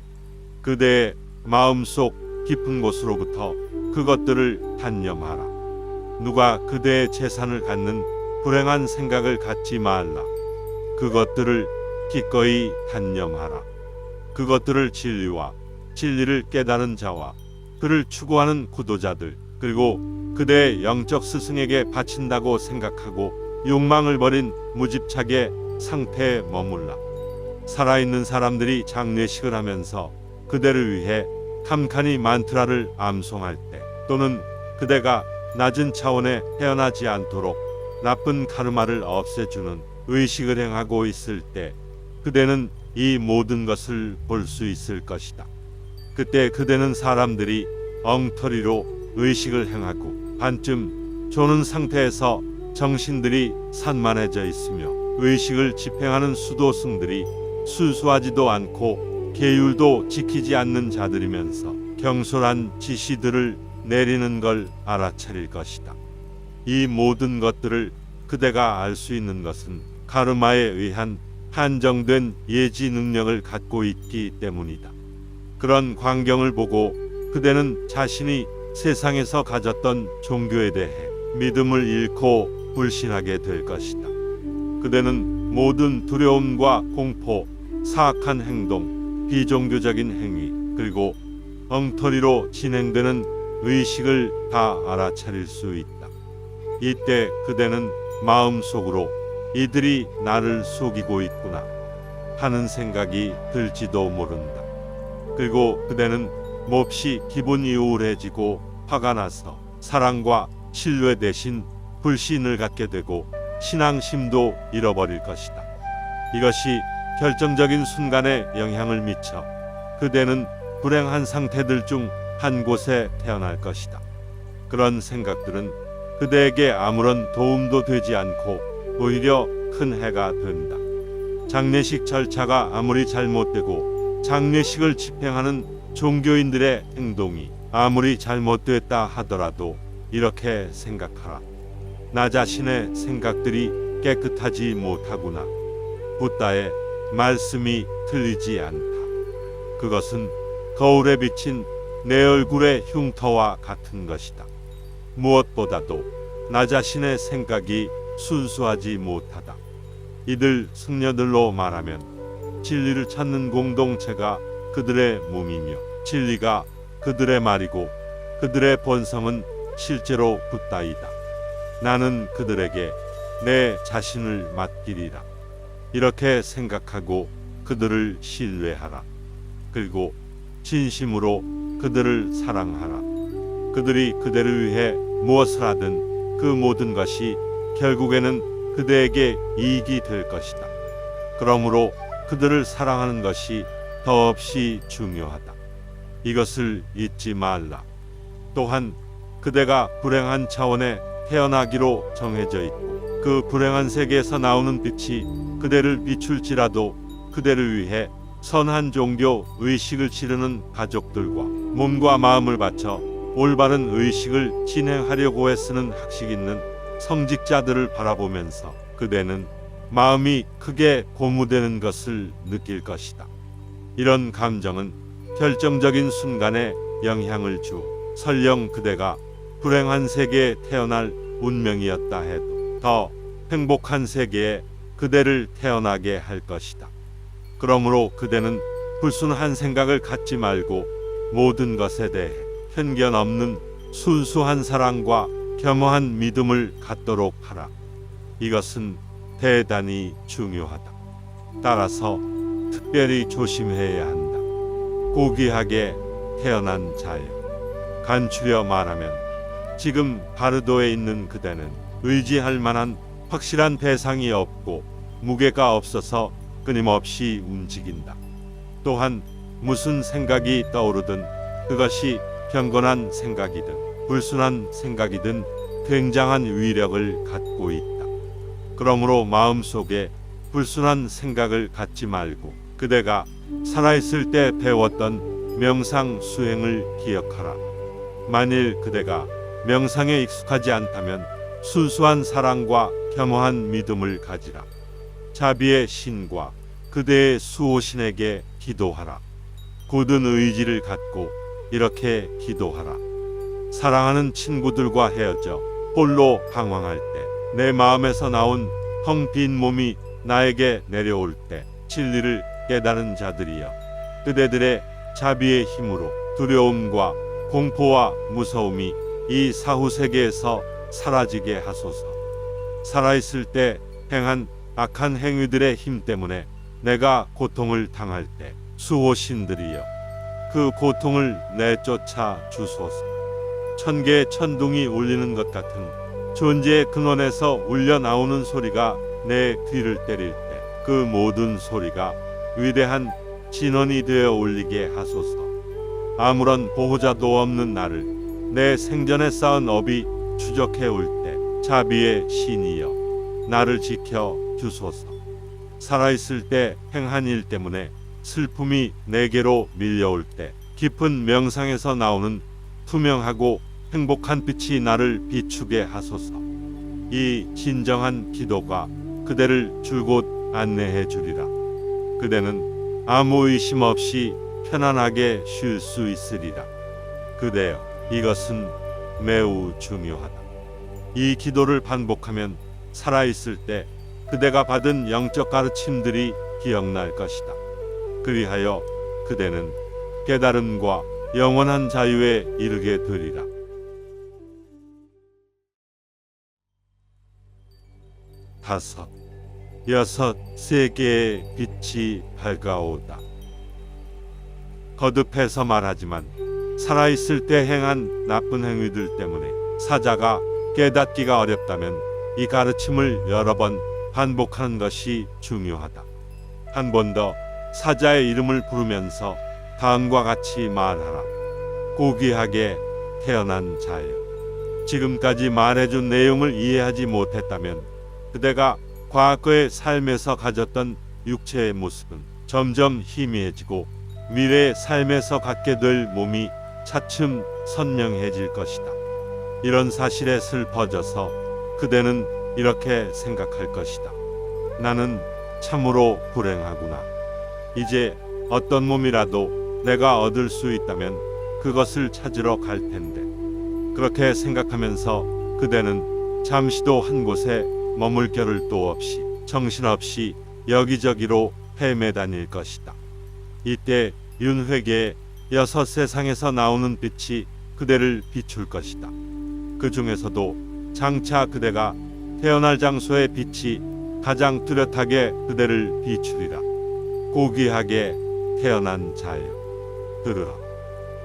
그대의 마음속 깊은 곳으로부터 그것들을 단념하라. 누가 그대의 재산을 갖는 불행한 생각을 갖지 말라. 그것들을 기꺼이 단념하라. 그것들을 진리와 진리를 깨달은 자와 그를 추구하는 구도자들 그리고 그대의 영적 스승에게 바친다고 생각하고 욕망을 버린 무집착의 상태에 머물라. 살아있는 사람들이 장례식을 하면서 그대를 위해 캄캄이 만트라를 암송할 때 또는 그대가 낮은 차원에 태어나지 않도록 나쁜 카르마를 없애주는 의식을 행하고 있을 때 그대는 이 모든 것을 볼 수 있을 것이다. 그때 그대는 사람들이 엉터리로 의식을 행하고 반쯤 조는 상태에서 정신들이 산만해져 있으며 의식을 집행하는 수도승들이 수수하지도 않고 계율도 지키지 않는 자들이면서 경솔한 지시들을 내리는 걸 알아차릴 것이다. 이 모든 것들을 그대가 알 수 있는 것은 카르마에 의한 한정된 예지 능력을 갖고 있기 때문이다. 그런 광경을 보고 그대는 자신이 세상에서 가졌던 종교에 대해 믿음을 잃고 불신하게 될 것이다. 그대는 모든 두려움과 공포, 사악한 행동, 비종교적인 행위, 그리고 엉터리로 진행되는 의식을 다 알아차릴 수 있다. 이때 그대는 마음속으로 이들이 나를 속이고 있구나 하는 생각이 들지도 모른다. 그리고 그대는 몹시 기분이 우울해지고 화가 나서 사랑과 신뢰 대신 불신을 갖게 되고 신앙심도 잃어버릴 것이다. 이것이 결정적인 순간에 영향을 미쳐 그대는 불행한 상태들 중 한 곳에 태어날 것이다. 그런 생각들은 그대에게 아무런 도움도 되지 않고 오히려 큰 해가 된다. 장례식 절차가 아무리 잘못되고 장례식을 집행하는 종교인들의 행동이 아무리 잘못됐다 하더라도 이렇게 생각하라. 나 자신의 생각들이 깨끗하지 못하구나. 붓다의 말씀이 틀리지 않다. 그것은 거울에 비친 내 얼굴의 흉터와 같은 것이다. 무엇보다도 나 자신의 생각이 순수하지 못하다. 이들 승려들로 말하면 진리를 찾는 공동체가 그들의 몸이며 진리가 그들의 말이고 그들의 본성은 실제로 붓다이다. 나는 그들에게 내 자신을 맡기리라. 이렇게 생각하고 그들을 신뢰하라. 그리고 진심으로 그들을 사랑하라. 그들이 그대를 위해 무엇을 하든 그 모든 것이 결국에는 그대에게 이익이 될 것이다. 그러므로 그들을 사랑하는 것이 더없이 중요하다. 이것을 잊지 말라. 또한 그대가 불행한 차원에 태어나기로 정해져 있고 그 불행한 세계에서 나오는 빛이 그대를 비출지라도 그대를 위해 선한 종교 의식을 치르는 가족들과 몸과 마음을 바쳐 올바른 의식을 진행하려고 애쓰는 학식 있는 성직자들을 바라보면서 그대는 마음이 크게 고무되는 것을 느낄 것이다. 이런 감정은 결정적인 순간에 영향을 주어 설령 그대가 불행한 세계에 태어날 운명이었다 해도 더 행복한 세계에 그대를 태어나게 할 것이다. 그러므로 그대는 불순한 생각을 갖지 말고 모든 것에 대해 편견 없는 순수한 사랑과 겸허한 믿음을 갖도록 하라. 이것은 대단히 중요하다. 따라서 특별히 조심해야 한다. 고귀하게 태어난 자여, 간추려 말하면 지금 바르도에 있는 그대는 의지할 만한 확실한 대상이 없고 무게가 없어서 끊임없이 움직인다. 또한 무슨 생각이 떠오르든 그것이 경건한 생각이든 불순한 생각이든 굉장한 위력을 갖고 있다. 그러므로 마음속에 불순한 생각을 갖지 말고 그대가 살아있을 때 배웠던 명상 수행을 기억하라. 만일 그대가 명상에 익숙하지 않다면 순수한 사랑과 겸허한 믿음을 가지라. 자비의 신과 그대의 수호신에게 기도하라. 굳은 의지를 갖고 이렇게 기도하라. 사랑하는 친구들과 헤어져 홀로 방황할 때 내 마음에서 나온 텅 빈 몸이 나에게 내려올 때 진리를 깨달은 자들이여, 그대들의 자비의 힘으로 두려움과 공포와 무서움이 이 사후세계에서 사라지게 하소서. 살아있을 때 행한 악한 행위들의 힘 때문에 내가 고통을 당할 때 수호신들이여 그 고통을 내쫓아 주소서. 천개의 천둥이 울리는 것 같은 존재의 근원에서 울려 나오는 소리가 내 귀를 때릴 때 그 모든 소리가 위대한 진원이 되어 울리게 하소서. 아무런 보호자도 없는 나를 내 생전에 쌓은 업이 추적해 올 때 자비의 신이여 나를 지켜 주소서. 살아있을 때 행한 일 때문에 슬픔이 내게로 밀려올 때 깊은 명상에서 나오는 투명하고 행복한 빛이 나를 비추게 하소서. 이 진정한 기도가 그대를 줄곧 안내해 주리라. 그대는 아무 의심 없이 편안하게 쉴 수 있으리라. 그대여, 이것은 매우 중요하다. 이 기도를 반복하면 살아있을 때 그대가 받은 영적 가르침들이 기억날 것이다. 그리하여 그대는 깨달음과 영원한 자유에 이르게 되리라. 다섯, 여섯, 세계의 빛이 밝아오다. 거듭해서 말하지만 살아있을 때 행한 나쁜 행위들 때문에 사자가 깨닫기가 어렵다면 이 가르침을 여러 번 반복하는 것이 중요하다. 한 번 더 사자의 이름을 부르면서 다음과 같이 말하라. 고귀하게 태어난 자여, 지금까지 말해준 내용을 이해하지 못했다면 그대가 과거의 삶에서 가졌던 육체의 모습은 점점 희미해지고 미래의 삶에서 갖게 될 몸이 차츰 선명해질 것이다. 이런 사실에 슬퍼져서 그대는 이렇게 생각할 것이다. 나는 참으로 불행하구나. 이제 어떤 몸이라도 내가 얻을 수 있다면 그것을 찾으러 갈 텐데. 그렇게 생각하면서 그대는 잠시도 한 곳에 머물 겨를도 없이 정신없이 여기저기로 헤매다닐 것이다. 이때 윤회계의 여섯 세상에서 나오는 빛이 그대를 비출 것이다. 그 중에서도 장차 그대가 태어날 장소의 빛이 가장 뚜렷하게 그대를 비추리라. 고귀하게 태어난 자여, 들으라.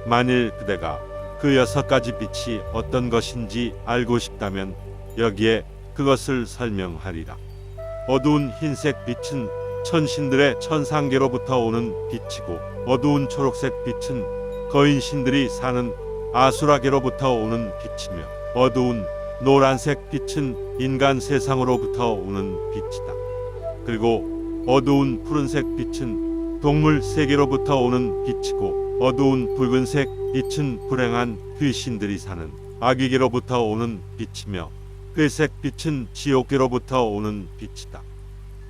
만일 그대가 그 여섯 가지 빛이 어떤 것인지 알고 싶다면 여기에 그것을 설명하리라. 어두운 흰색 빛은 천신들의 천상계로부터 오는 빛이고, 어두운 초록색 빛은 거인신들이 사는 아수라계로부터 오는 빛이며, 어두운 노란색 빛은 인간 세상으로부터 오는 빛이다. 그리고 어두운 푸른색 빛은 동물 세계로부터 오는 빛이고, 어두운 붉은색 빛은 불행한 귀신들이 사는 아귀계로부터 오는 빛이며, 회색 빛은 지옥계로부터 오는 빛이다.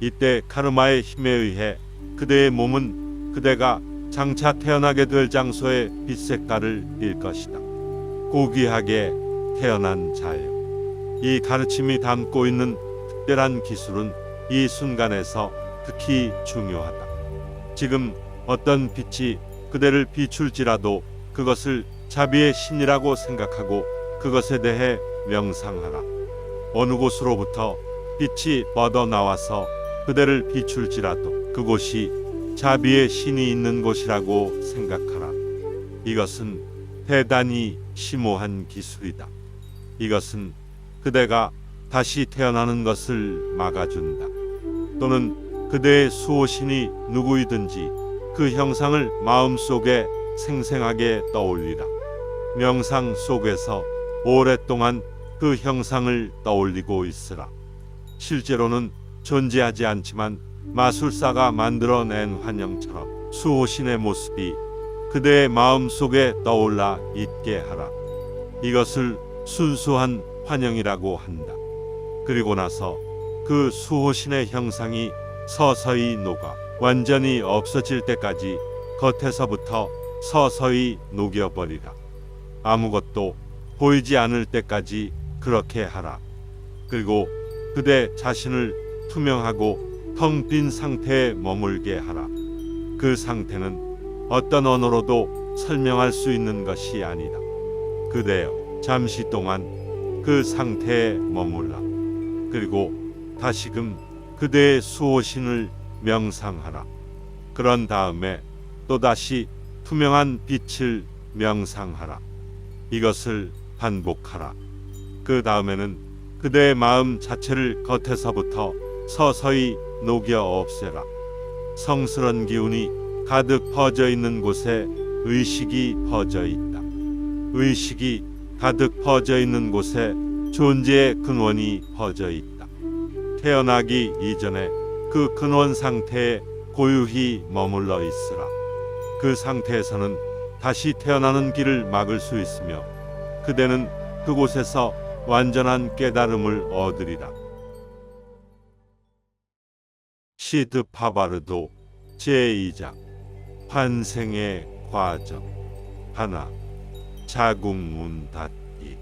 이때 카르마의 힘에 의해 그대의 몸은 그대가 장차 태어나게 될 장소의 빛 색깔을 띌 것이다. 고귀하게 태어난 자여, 이 가르침이 담고 있는 특별한 기술은 이 순간에서 특히 중요하다. 지금 어떤 빛이 그대를 비출지라도 그것을 자비의 신이라고 생각하고 그것에 대해 명상하라. 어느 곳으로부터 빛이 뻗어나와서 그대를 비출지라도 그곳이 자비의 신이 있는 곳이라고 생각하라. 이것은 대단히 심오한 기술이다. 이것은 그대가 다시 태어나는 것을 막아준다. 또는 그대의 수호신이 누구이든지 그 형상을 마음속에 생생하게 떠올리라. 명상 속에서 오랫동안 그 형상을 떠올리고 있으라. 실제로는 존재하지 않지만 마술사가 만들어낸 환영처럼 수호신의 모습이 그대의 마음속에 떠올라 있게 하라. 이것을 순수한 환영이라고 한다. 그리고 나서 그 수호신의 형상이 서서히 녹아 완전히 없어질 때까지 겉에서부터 서서히 녹여버리라. 아무것도 보이지 않을 때까지 그렇게 하라. 그리고 그대 자신을 투명하고 텅 빈 상태에 머물게 하라. 그 상태는 어떤 언어로도 설명할 수 있는 것이 아니다. 그대여, 잠시 동안 그 상태에 머물라. 그리고 다시금 그대의 수호신을 명상하라. 그런 다음에 또다시 투명한 빛을 명상하라. 이것을 반복하라. 그 다음에는 그대의 마음 자체를 겉에서부터 서서히 녹여 없애라. 성스런 기운이 가득 퍼져 있는 곳에 의식이 퍼져 있다. 의식이 가득 퍼져 있는 곳에 존재의 근원이 퍼져 있다. 태어나기 이전에 그 근원 상태에 고유히 머물러 있으라. 그 상태에서는 다시 태어나는 길을 막을 수 있으며 그대는 그곳에서 완전한 깨달음을 얻으리라. 시드파바르도 제2장 환생의 과정 하나 자궁문 닫기.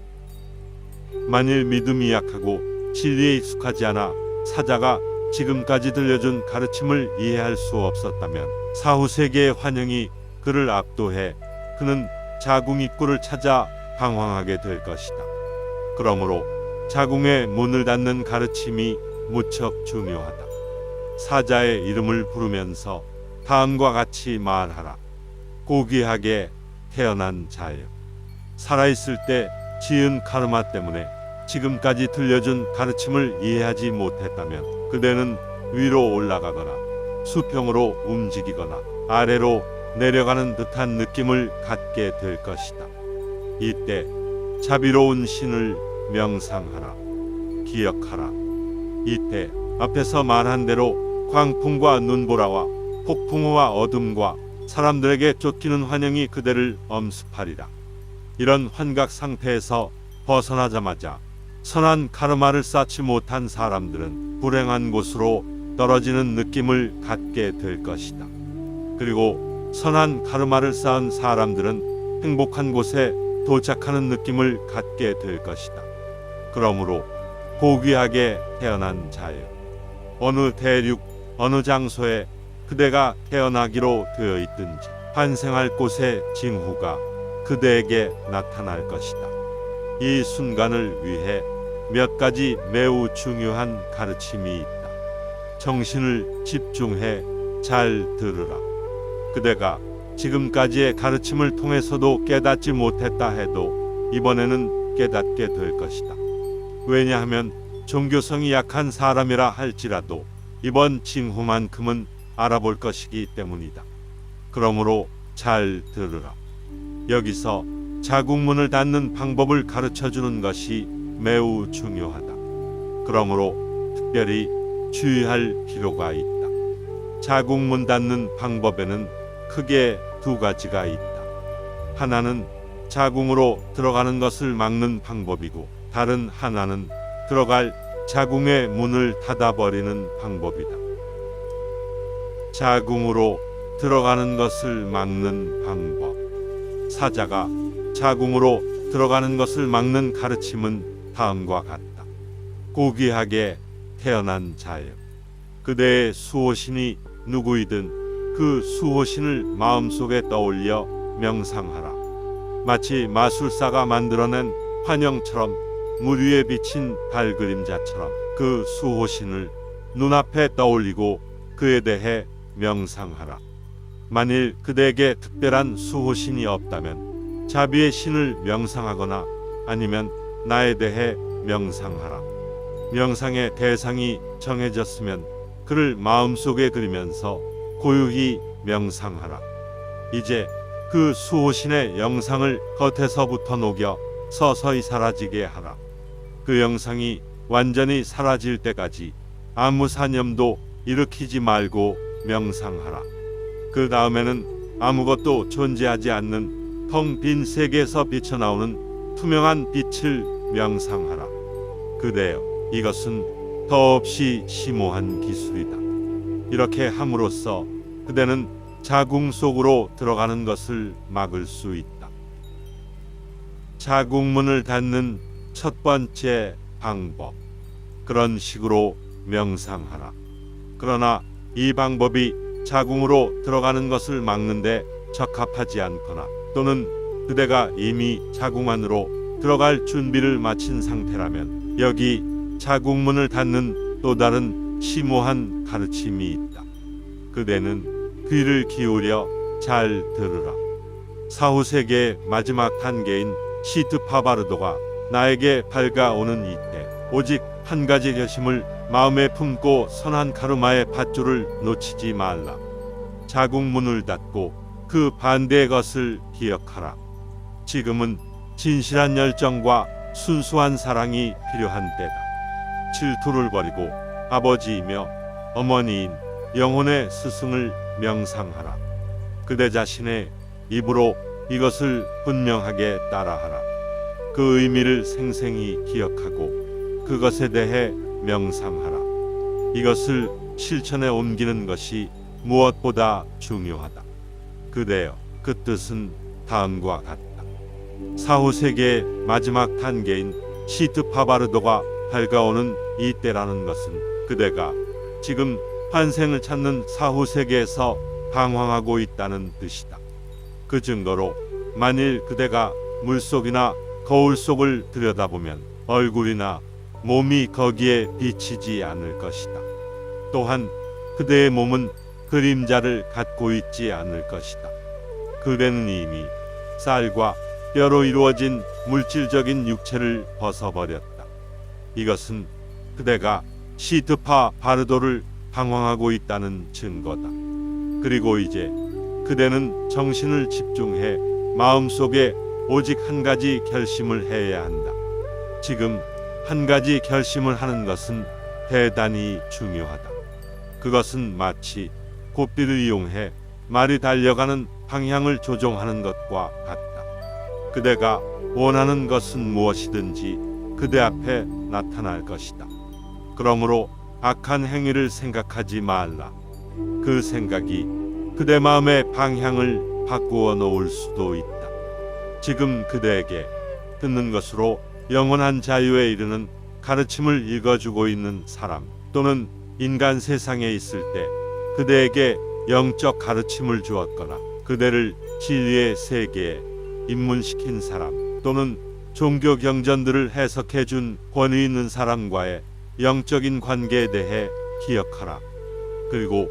만일 믿음이 약하고 진리에 익숙하지 않아 사자가 지금까지 들려준 가르침을 이해할 수 없었다면 사후세계의 환영이 그를 압도해 그는 자궁 입구를 찾아 방황하게 될 것이다. 그러므로 자궁의 문을 닫는 가르침이 무척 중요하다. 사자의 이름을 부르면서 다음과 같이 말하라. 고귀하게 태어난 자여, 살아있을 때 지은 카르마 때문에 지금까지 들려준 가르침을 이해하지 못했다면 그대는 위로 올라가거나 수평으로 움직이거나 아래로 내려가는 듯한 느낌을 갖게 될 것이다. 이때 자비로운 신을 명상하라. 기억하라. 이때 앞에서 말한 대로 광풍과 눈보라와 폭풍우와 어둠과 사람들에게 쫓기는 환영이 그대를 엄습하리라. 이런 환각 상태에서 벗어나자마자 선한 카르마를 쌓지 못한 사람들은 불행한 곳으로 떨어지는 느낌을 갖게 될 것이다. 그리고 선한 카르마를 쌓은 사람들은 행복한 곳에 도착하는 느낌을 갖게 될 것이다. 그러므로 고귀하게 태어난 자여, 어느 대륙 어느 장소에 그대가 태어나기로 되어 있든지 환생할 곳의 징후가 그대에게 나타날 것이다. 이 순간을 위해 몇 가지 매우 중요한 가르침이 있다. 정신을 집중해 잘 들으라. 그대가 지금까지의 가르침을 통해서도 깨닫지 못했다 해도 이번에는 깨닫게 될 것이다. 왜냐하면 종교성이 약한 사람이라 할지라도 이번 징후만큼은 알아볼 것이기 때문이다. 그러므로 잘 들으라. 여기서 자궁문을 닫는 방법을 가르쳐 주는 것이 매우 중요하다. 그러므로 특별히 주의할 필요가 있다. 자궁문 닫는 방법에는 크게 두 가지가 있다. 하나는 자궁으로 들어가는 것을 막는 방법이고, 다른 하나는 들어갈 자궁의 문을 닫아버리는 방법이다. 자궁으로 들어가는 것을 막는 방법. 사자가 자궁으로 들어가는 것을 막는 가르침은 다음과 같다. 고귀하게 태어난 자여, 그대의 수호신이 누구이든 그 수호신을 마음속에 떠올려 명상하라. 마치 마술사가 만들어낸 환영처럼 물 위에 비친 달 그림자처럼 그 수호신을 눈앞에 떠올리고 그에 대해 명상하라. 만일 그대에게 특별한 수호신이 없다면 자비의 신을 명상하거나 아니면 나에 대해 명상하라. 명상의 대상이 정해졌으면 그를 마음속에 그리면서 고요히 명상하라. 이제 그 수호신의 영상을 겉에서부터 녹여 서서히 사라지게 하라. 그 영상이 완전히 사라질 때까지 아무 사념도 일으키지 말고 명상하라. 그 다음에는 아무것도 존재하지 않는 텅 빈 세계에서 비쳐나오는 투명한 빛을 명상하라. 그대여, 이것은 더없이 심오한 기술이다. 이렇게 함으로써 그대는 자궁 속으로 들어가는 것을 막을 수 있다. 자궁문을 닫는 첫 번째 방법. 그런 식으로 명상하라. 그러나 이 방법이 자궁으로 들어가는 것을 막는데 적합하지 않거나 또는 그대가 이미 자궁 안으로 들어갈 준비를 마친 상태라면 여기 자궁문을 닫는 또 다른 심오한 가르침이 있다. 그대는 귀를 기울여 잘 들으라. 사후세계의 마지막 단계인 시트파바르도가 나에게 밝아오는 이때 오직 한 가지 결심을 마음에 품고 선한 카르마의 밧줄을 놓치지 말라. 자궁문을 닫고 그 반대의 것을 기억하라. 지금은 진실한 열정과 순수한 사랑이 필요한 때다. 질투를 버리고 아버지이며 어머니인 영혼의 스승을 명상하라. 그대 자신의 입으로 이것을 분명하게 따라하라. 그 의미를 생생히 기억하고 그것에 대해 명상하라. 이것을 실천에 옮기는 것이 무엇보다 중요하다. 그대여, 그 뜻은 다음과 같다. 사후세계의 마지막 단계인 시트파바르도가 밝아오는 이때라는 것은 그대가 지금 환생을 찾는 사후세계에서 방황하고 있다는 뜻이다. 그 증거로 만일 그대가 물속이나 거울 속을 들여다보면 얼굴이나 몸이 거기에 비치지 않을 것이다. 또한 그대의 몸은 그림자를 갖고 있지 않을 것이다. 그대는 이미 쌀과 뼈로 이루어진 물질적인 육체를 벗어버렸다. 이것은 그대가 시트파 바르도를 방황하고 있다는 증거다. 그리고 이제 그대는 정신을 집중해 마음속에 오직 한 가지 결심을 해야 한다. 지금 한 가지 결심을 하는 것은 대단히 중요하다. 그것은 마치 고삐를 이용해 말이 달려가는 방향을 조종하는 것과 같다. 그대가 원하는 것은 무엇이든지 그대 앞에 나타날 것이다. 그러므로 악한 행위를 생각하지 말라. 그 생각이 그대 마음의 방향을 바꾸어 놓을 수도 있다. 지금 그대에게 듣는 것으로 영원한 자유에 이르는 가르침을 읽어주고 있는 사람 또는 인간 세상에 있을 때 그대에게 영적 가르침을 주었거나 그대를 진리의 세계에 입문시킨 사람 또는 종교 경전들을 해석해 준 권위 있는 사람과의 영적인 관계에 대해 기억하라. 그리고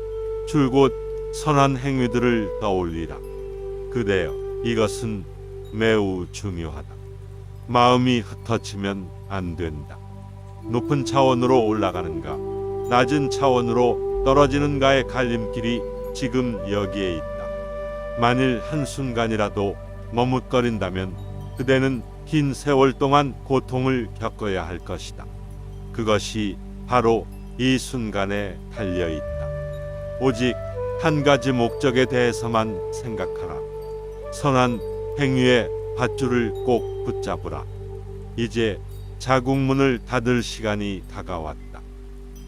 줄곧 선한 행위들을 떠올리라. 그대여, 이것은 매우 중요하다. 마음이 흩어지면 안 된다. 높은 차원으로 올라가는가, 낮은 차원으로 떨어지는가의 갈림길이 지금 여기에 있다. 만일 한순간이라도 머뭇거린다면 그대는 긴 세월 동안 고통을 겪어야 할 것이다. 그것이 바로 이 순간에 달려 있다. 오직 한 가지 목적에 대해서만 생각하라. 선한 행위의 밧줄을 꼭 붙잡으라. 이제 자국문을 닫을 시간이 다가왔다.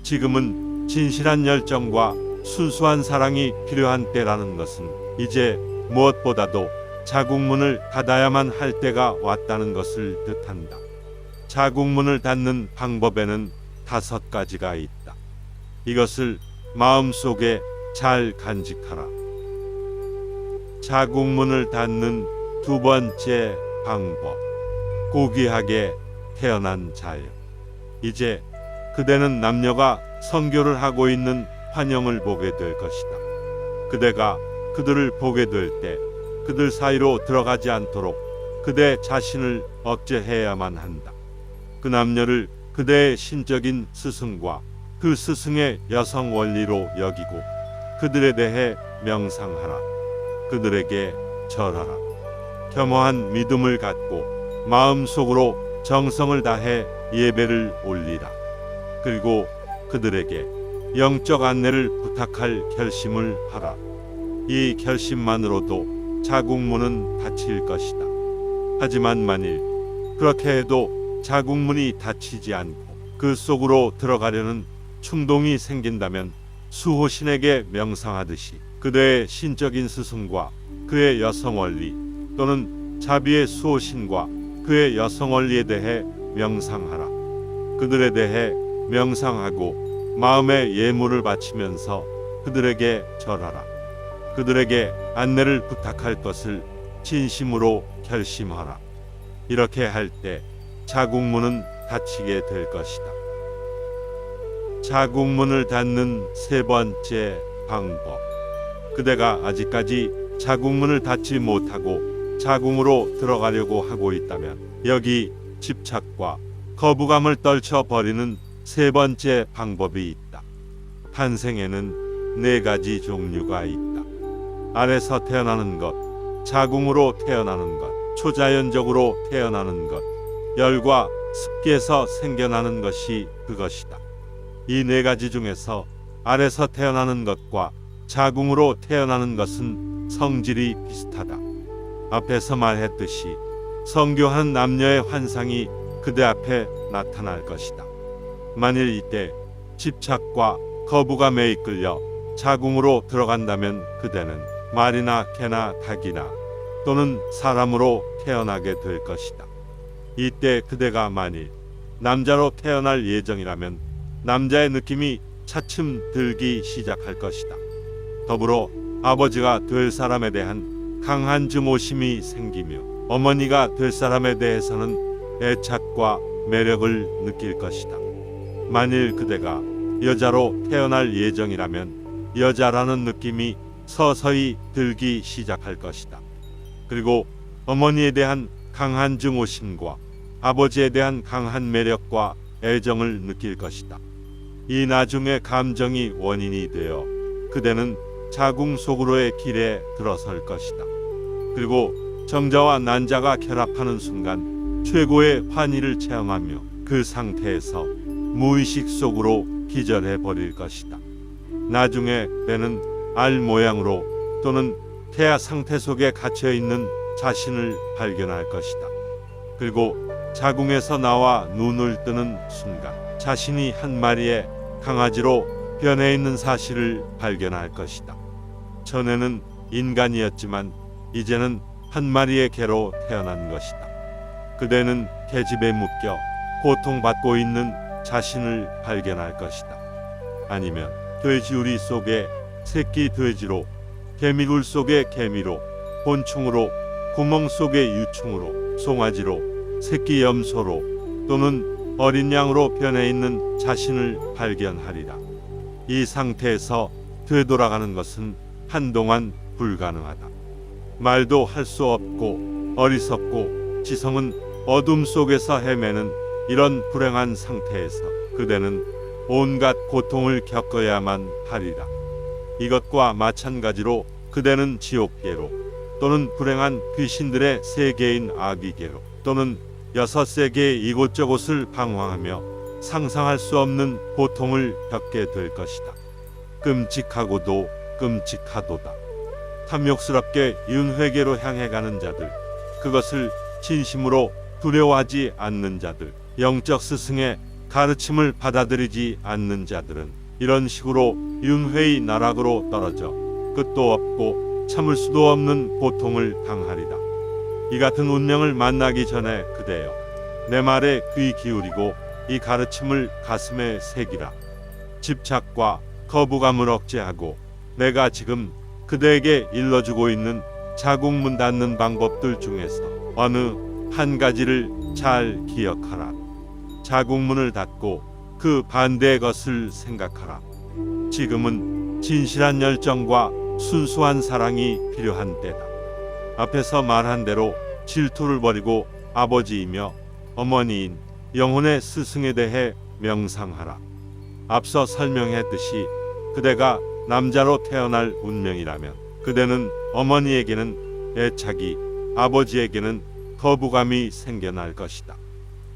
지금은 진실한 열정과 순수한 사랑이 필요한 때라는 것은 이제 무엇보다도 자국문을 닫아야만 할 때가 왔다는 것을 뜻한다. 자국문을 닫는 방법에는 5가지가 있다. 이것을 마음속에 잘 간직하라. 자국문을 닫는 2번째 방법. 고귀하게 태어난 자여. 이제 그대는 남녀가 선교를 하고 있는 환영을 보게 될 것이다. 그대가 그들을 보게 될 때 그들 사이로 들어가지 않도록 그대 자신을 억제해야만 한다. 그 남녀를 그대의 신적인 스승과 그 스승의 여성 원리로 여기고 그들에 대해 명상하라. 그들에게 절하라. 겸허한 믿음을 갖고 마음속으로 정성을 다해 예배를 올리라. 그리고 그들에게 영적 안내를 부탁할 결심을 하라. 이 결심만으로도 자국문은 닫힐 것이다. 하지만 만일 그렇게 해도 자국문이 닫히지 않고 그 속으로 들어가려는 충동이 생긴다면 수호신에게 명상하듯이 그대의 신적인 스승과 그의 여성 원리 또는 자비의 수호신과 그의 여성 원리에 대해 명상하라. 그들에 대해 명상하고 마음의 예물을 바치면서 그들에게 절하라. 그들에게 안내를 부탁할 것을 진심으로 결심하라. 이렇게 할 때 자국문은 닫히게 될 것이다. 자국문을 닫는 3번째 방법. 그대가 아직까지 자국문을 닫지 못하고 자궁으로 들어가려고 하고 있다면 여기 집착과 거부감을 떨쳐버리는 3번째 방법이 있다. 탄생에는 4가지 종류가 있다. 알에서 태어나는 것, 자궁으로 태어나는 것, 초자연적으로 태어나는 것, 열과 습기에서 생겨나는 것이 그것이다. 이 4가지 중에서 알에서 태어나는 것과 자궁으로 태어나는 것은 성질이 비슷하다. 앞에서 말했듯이 성교한 남녀의 환상이 그대 앞에 나타날 것이다. 만일 이때 집착과 거부감에 이끌려 자궁으로 들어간다면 그대는 말이나 개나 닭이나 또는 사람으로 태어나게 될 것이다. 이때 그대가 만일 남자로 태어날 예정이라면 남자의 느낌이 차츰 들기 시작할 것이다. 더불어 아버지가 될 사람에 대한 강한 증오심이 생기며 어머니가 될 사람에 대해서는 애착과 매력을 느낄 것이다. 만일 그대가 여자로 태어날 예정이라면 여자라는 느낌이 서서히 들기 시작할 것이다. 그리고 어머니에 대한 강한 증오심과 아버지에 대한 강한 매력과 애정을 느낄 것이다. 이 나중의 감정이 원인이 되어 그대는 자궁 속으로의 길에 들어설 것이다. 그리고 정자와 난자가 결합하는 순간 최고의 환희를 체험하며 그 상태에서 무의식 속으로 기절해 버릴 것이다. 나중에 배는 알 모양으로 또는 태아 상태 속에 갇혀 있는 자신을 발견할 것이다. 그리고 자궁에서 나와 눈을 뜨는 순간 자신이 한 마리의 강아지로 변해 있는 사실을 발견할 것이다. 전에는 인간이었지만 이제는 한 마리의 개로 태어난 것이다. 그대는 계집에 묶여 고통받고 있는 자신을 발견할 것이다. 아니면 돼지우리 속에 새끼 돼지로 개미굴 속의 개미로, 곤충으로, 구멍 속의 유충으로, 송아지로, 새끼 염소로 또는 어린 양으로 변해 있는 자신을 발견하리라. 이 상태에서 되돌아가는 것은 한동안 불가능하다. 말도 할 수 없고 어리석고 지성은 어둠 속에서 헤매는 이런 불행한 상태에서 그대는 온갖 고통을 겪어야만 하리라. 이것과 마찬가지로 그대는 지옥계로 또는 불행한 귀신들의 세계인 아귀계로 또는 6세계의 이곳저곳을 방황하며 상상할 수 없는 고통을 겪게 될 것이다. 끔찍하고도 끔찍하도다. 탐욕스럽게 윤회계로 향해 가는 자들, 그것을 진심으로 두려워하지 않는 자들, 영적 스승의 가르침을 받아들이지 않는 자들은 이런 식으로 윤회의 나락으로 떨어져 끝도 없고 참을 수도 없는 고통을 당하리다. 이 같은 운명을 만나기 전에 그대여, 내 말에 귀 기울이고 이 가르침을 가슴에 새기라. 집착과 거부감을 억제하고 내가 지금 그대에게 일러주고 있는 자궁문 닫는 방법들 중에서 어느 한 가지를 잘 기억하라. 자궁문을 닫고 그 반대의 것을 생각하라. 지금은 진실한 열정과 순수한 사랑이 필요한 때다. 앞에서 말한 대로 질투를 버리고 아버지이며 어머니인 영혼의 스승에 대해 명상하라. 앞서 설명했듯이 그대가 남자로 태어날 운명이라면 그대는 어머니에게는 애착이, 아버지에게는 거부감이 생겨날 것이다.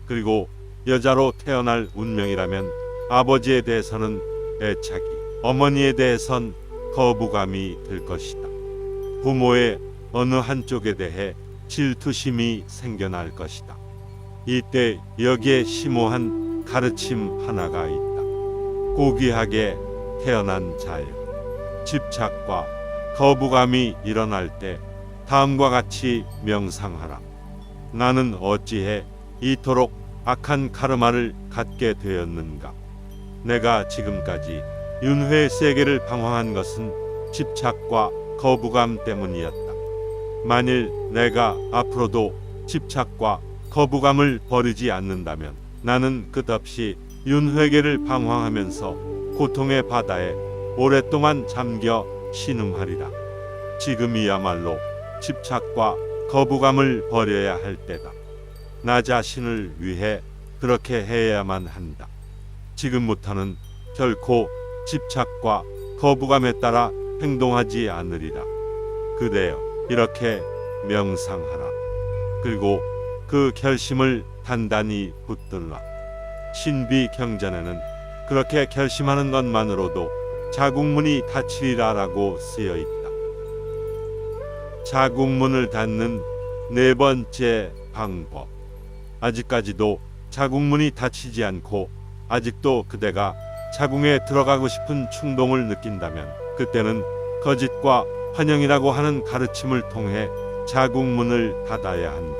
그리고 여자로 태어날 운명이라면 아버지에 대해서는 애착이, 어머니에 대해선 거부감이 될 것이다. 부모의 어느 한쪽에 대해 질투심이 생겨날 것이다. 이때 여기에 심오한 가르침 하나가 있다. 고귀하게 태어난 자여, 집착과 거부감이 일어날 때 다음과 같이 명상하라. 나는 어찌해 이토록 악한 카르마를 갖게 되었는가? 내가 지금까지 윤회의 세계를 방황한 것은 집착과 거부감 때문이었다. 만일 내가 앞으로도 집착과 거부감을 버리지 않는다면 나는 끝없이 윤회계를 방황하면서 고통의 바다에 오랫동안 잠겨 신음하리라. 지금이야말로 집착과 거부감을 버려야 할 때다. 나 자신을 위해 그렇게 해야만 한다. 지금부터는 결코 집착과 거부감에 따라 행동하지 않으리라. 그대여, 이렇게 명상하라. 그리고 그 결심을 단단히 붙들라. 신비 경전에는 그렇게 결심하는 것만으로도 자궁문이 닫히리라라고 쓰여 있다. 자궁문을 닫는 네 번째 방법. 아직까지도 자궁문이 닫히지 않고 아직도 그대가 자궁에 들어가고 싶은 충동을 느낀다면 그때는 거짓과 환영이라고 하는 가르침을 통해 자궁문을 닫아야 한다.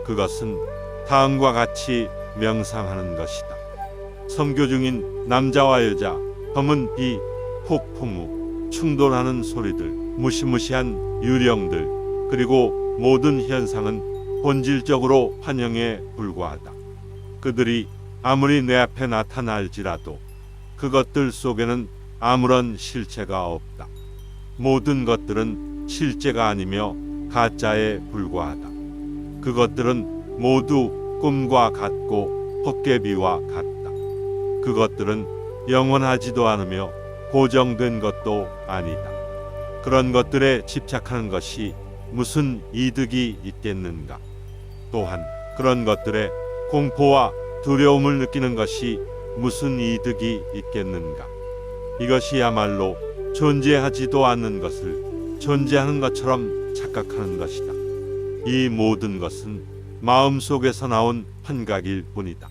그것은 다음과 같이 명상하는 것이다. 성교 중인 남자와 여자, 검은 비, 폭풍우, 충돌하는 소리들, 무시무시한 유령들, 그리고 모든 현상은 본질적으로 환영에 불과하다. 그들이 아무리 내 앞에 나타날지라도 그것들 속에는 아무런 실체가 없다. 모든 것들은 실제가 아니며 가짜에 불과하다. 그것들은 모두 꿈과 같고 헛개비와 같다. 그것들은 영원하지도 않으며 고정된 것도 아니다. 그런 것들에 집착하는 것이 무슨 이득이 있겠는가? 또한 그런 것들에 공포와 두려움을 느끼는 것이 무슨 이득이 있겠는가? 이것이야말로 존재하지도 않는 것을 존재하는 것처럼 착각하는 것이다. 이 모든 것은 마음속에서 나온 환각일 뿐이다.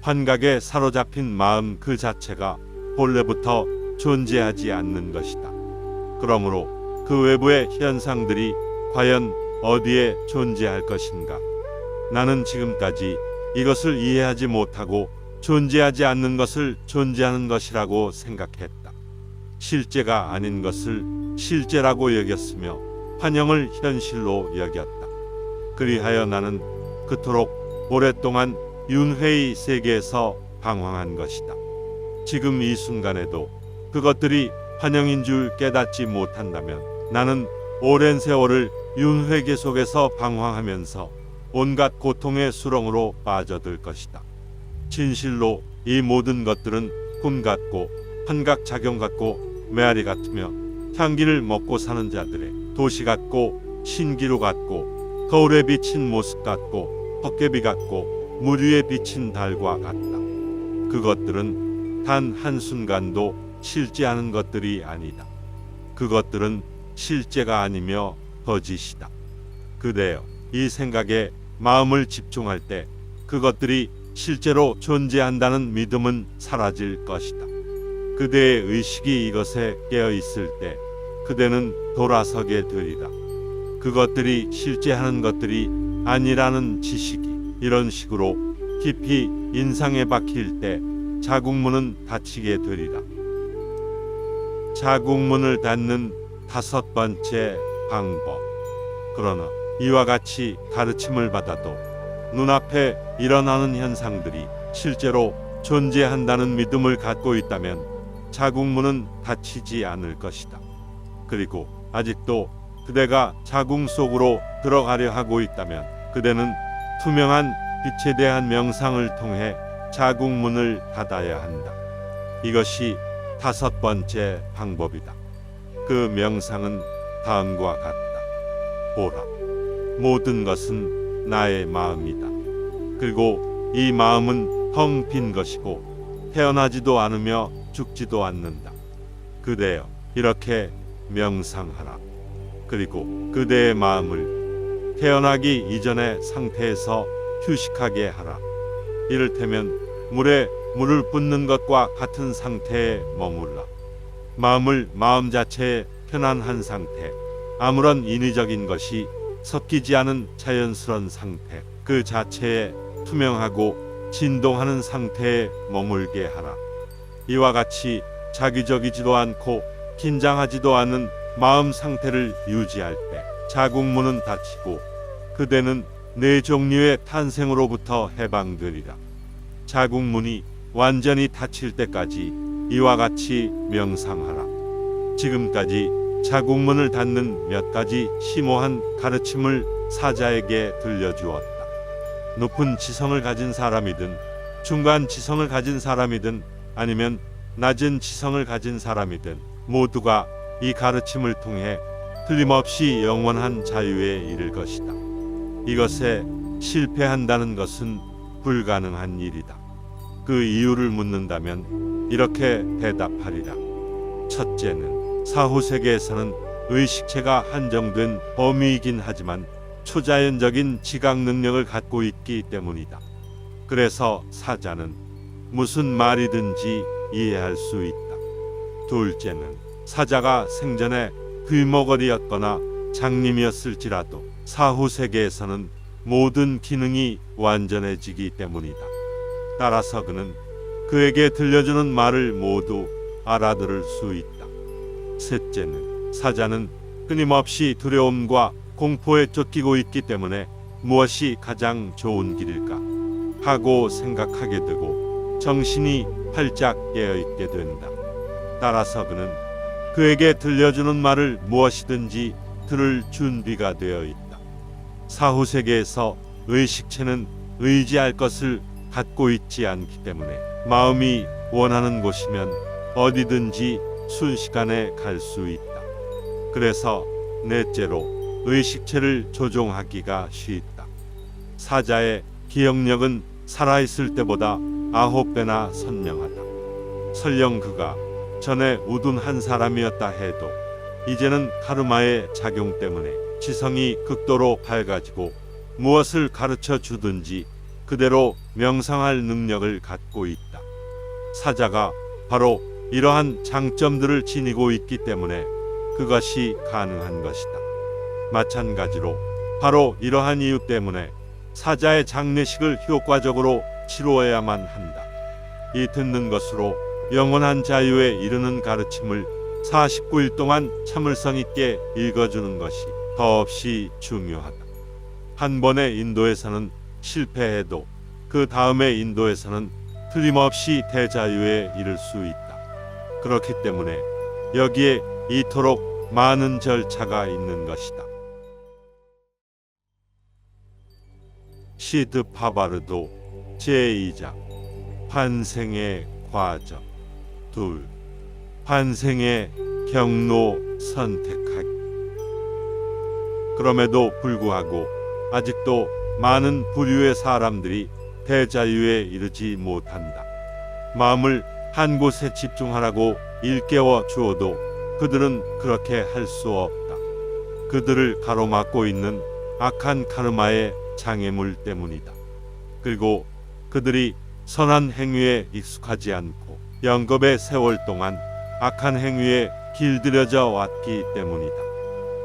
환각에 사로잡힌 마음 그 자체가 본래부터 존재하지 않는 것이다. 그러므로 그 외부의 현상들이 과연 어디에 존재할 것인가? 나는 지금까지 이것을 이해하지 못하고 존재하지 않는 것을 존재하는 것이라고 생각했다. 실제가 아닌 것을 실제라고 여겼으며 환영을 현실로 여겼다. 그리하여 나는 그토록 오랫동안 윤회의 세계에서 방황한 것이다. 지금 이 순간에도 그것들이 환영인 줄 깨닫지 못한다면 나는 오랜 세월을 윤회계 속에서 방황하면서 온갖 고통의 수렁으로 빠져들 것이다. 진실로 이 모든 것들은 꿈 같고 환각작용 같고 메아리 같으며 향기를 먹고 사는 자들의 도시 같고 신기루 같고 거울에 비친 모습 같고 헛개비 같고 물 위에 비친 달과 같다. 그것들은 단 한순간도 실제 하는 것들이 아니다. 그것들은 실제가 아니며 거짓이다. 그대여, 이 생각에 마음을 집중할 때 그것들이 실제로 존재한다는 믿음은 사라질 것이다. 그대의 의식이 이것에 깨어 있을 때 그대는 돌아서게 되리라. 그것들이 실제하는 것들이 아니라는 지식이 이런 식으로 깊이 인상에 박힐 때 자국문은 닫히게 되리라. 자국문을 닫는 5번째 방법. 그러나 이와 같이 가르침을 받아도 눈앞에 일어나는 현상들이 실제로 존재한다는 믿음을 갖고 있다면 자국문은 닫히지 않을 것이다. 그리고 아직도 그대가 자궁 속으로 들어가려 하고 있다면 그대는 투명한 빛에 대한 명상을 통해 자국문을 닫아야 한다. 이것이 5번째 방법이다. 그 명상은 다음과 같다. 보라, 모든 것은 나의 마음이다. 그리고 이 마음은 텅 빈 것이고 태어나지도 않으며 죽지도 않는다. 그대여, 이렇게 명상하라. 그리고 그대의 마음을 태어나기 이전의 상태에서 휴식하게 하라. 이를테면 물에 물을 붓는 것과 같은 상태에 머물라. 마음을 마음 자체의 편안한 상태, 아무런 인위적인 것이 섞이지 않은 자연스러운 상태, 그 자체에 투명하고 진동하는 상태에 머물게 하라. 이와 같이 자기적이지도 않고 긴장하지도 않은 마음 상태를 유지할 때 자국문은 닫히고 그대는 네 종류의 탄생으로부터 해방되리라. 자국문이 완전히 닫힐 때까지 이와 같이 명상하라. 지금까지 자국문을 닫는 몇 가지 심오한 가르침을 사자에게 들려주었다. 높은 지성을 가진 사람이든 중간 지성을 가진 사람이든 아니면 낮은 지성을 가진 사람이든 모두가 이 가르침을 통해 틀림없이 영원한 자유에 이를 것이다. 이것에 실패한다는 것은 불가능한 일이다. 그 이유를 묻는다면 이렇게 대답하리라. 첫째는 사후세계에서는 의식체가 한정된 범위이긴 하지만 초자연적인 지각 능력을 갖고 있기 때문이다. 그래서 사자는 무슨 말이든지 이해할 수 있다. 둘째는 사자가 생전에 귀머거리였거나 장님이었을지라도 사후세계에서는 모든 기능이 완전해지기 때문이다. 따라서 그는 그에게 들려주는 말을 모두 알아들을 수 있다. 셋째는 사자는 끊임없이 두려움과 공포에 쫓기고 있기 때문에 무엇이 가장 좋은 길일까 하고 생각하게 되고 정신이 활짝 깨어있게 된다. 따라서 그는 그에게 들려주는 말을 무엇이든지 들을 준비가 되어 있다. 사후세계에서 의식체는 의지할 것을 갖고 있지 않기 때문에 마음이 원하는 곳이면 어디든지 순식간에 갈 수 있다. 그래서 넷째로 의식체를 조종하기가 쉽다. 사자의 기억력은 살아있을 때보다 9배나 선명하다. 설령 그가 전에 우둔한 사람이었다 해도 이제는 카르마의 작용 때문에 지성이 극도로 밝아지고 무엇을 가르쳐 주든지 그대로 명상할 능력을 갖고 있다. 사자가 바로 이러한 장점들을 지니고 있기 때문에 그것이 가능한 것이다. 마찬가지로 바로 이러한 이유 때문에 사자의 장례식을 효과적으로 치루어야만 한다. 이 듣는 것으로 영원한 자유에 이르는 가르침을 49일 동안 참을성 있게 읽어주는 것이 더없이 중요하다. 한 번의 인도에서는 실패해도 그 다음에 인도에서는 틀림없이 대자유에 이를 수 있다. 그렇기 때문에 여기에 이토록 많은 절차가 있는 것이다. 시드 파바르도 제2장 환생의 과정 2. 환생의 경로 선택하기. 그럼에도 불구하고 아직도 많은 부류의 사람들이 대자유에 이르지 못한다. 마음을 한 곳에 집중하라고 일깨워 주어도 그들은 그렇게 할 수 없다. 그들을 가로막고 있는 악한 카르마의 장애물 때문이다. 그리고 그들이 선한 행위에 익숙하지 않고 영겁의 세월 동안 악한 행위에 길들여져 왔기 때문이다.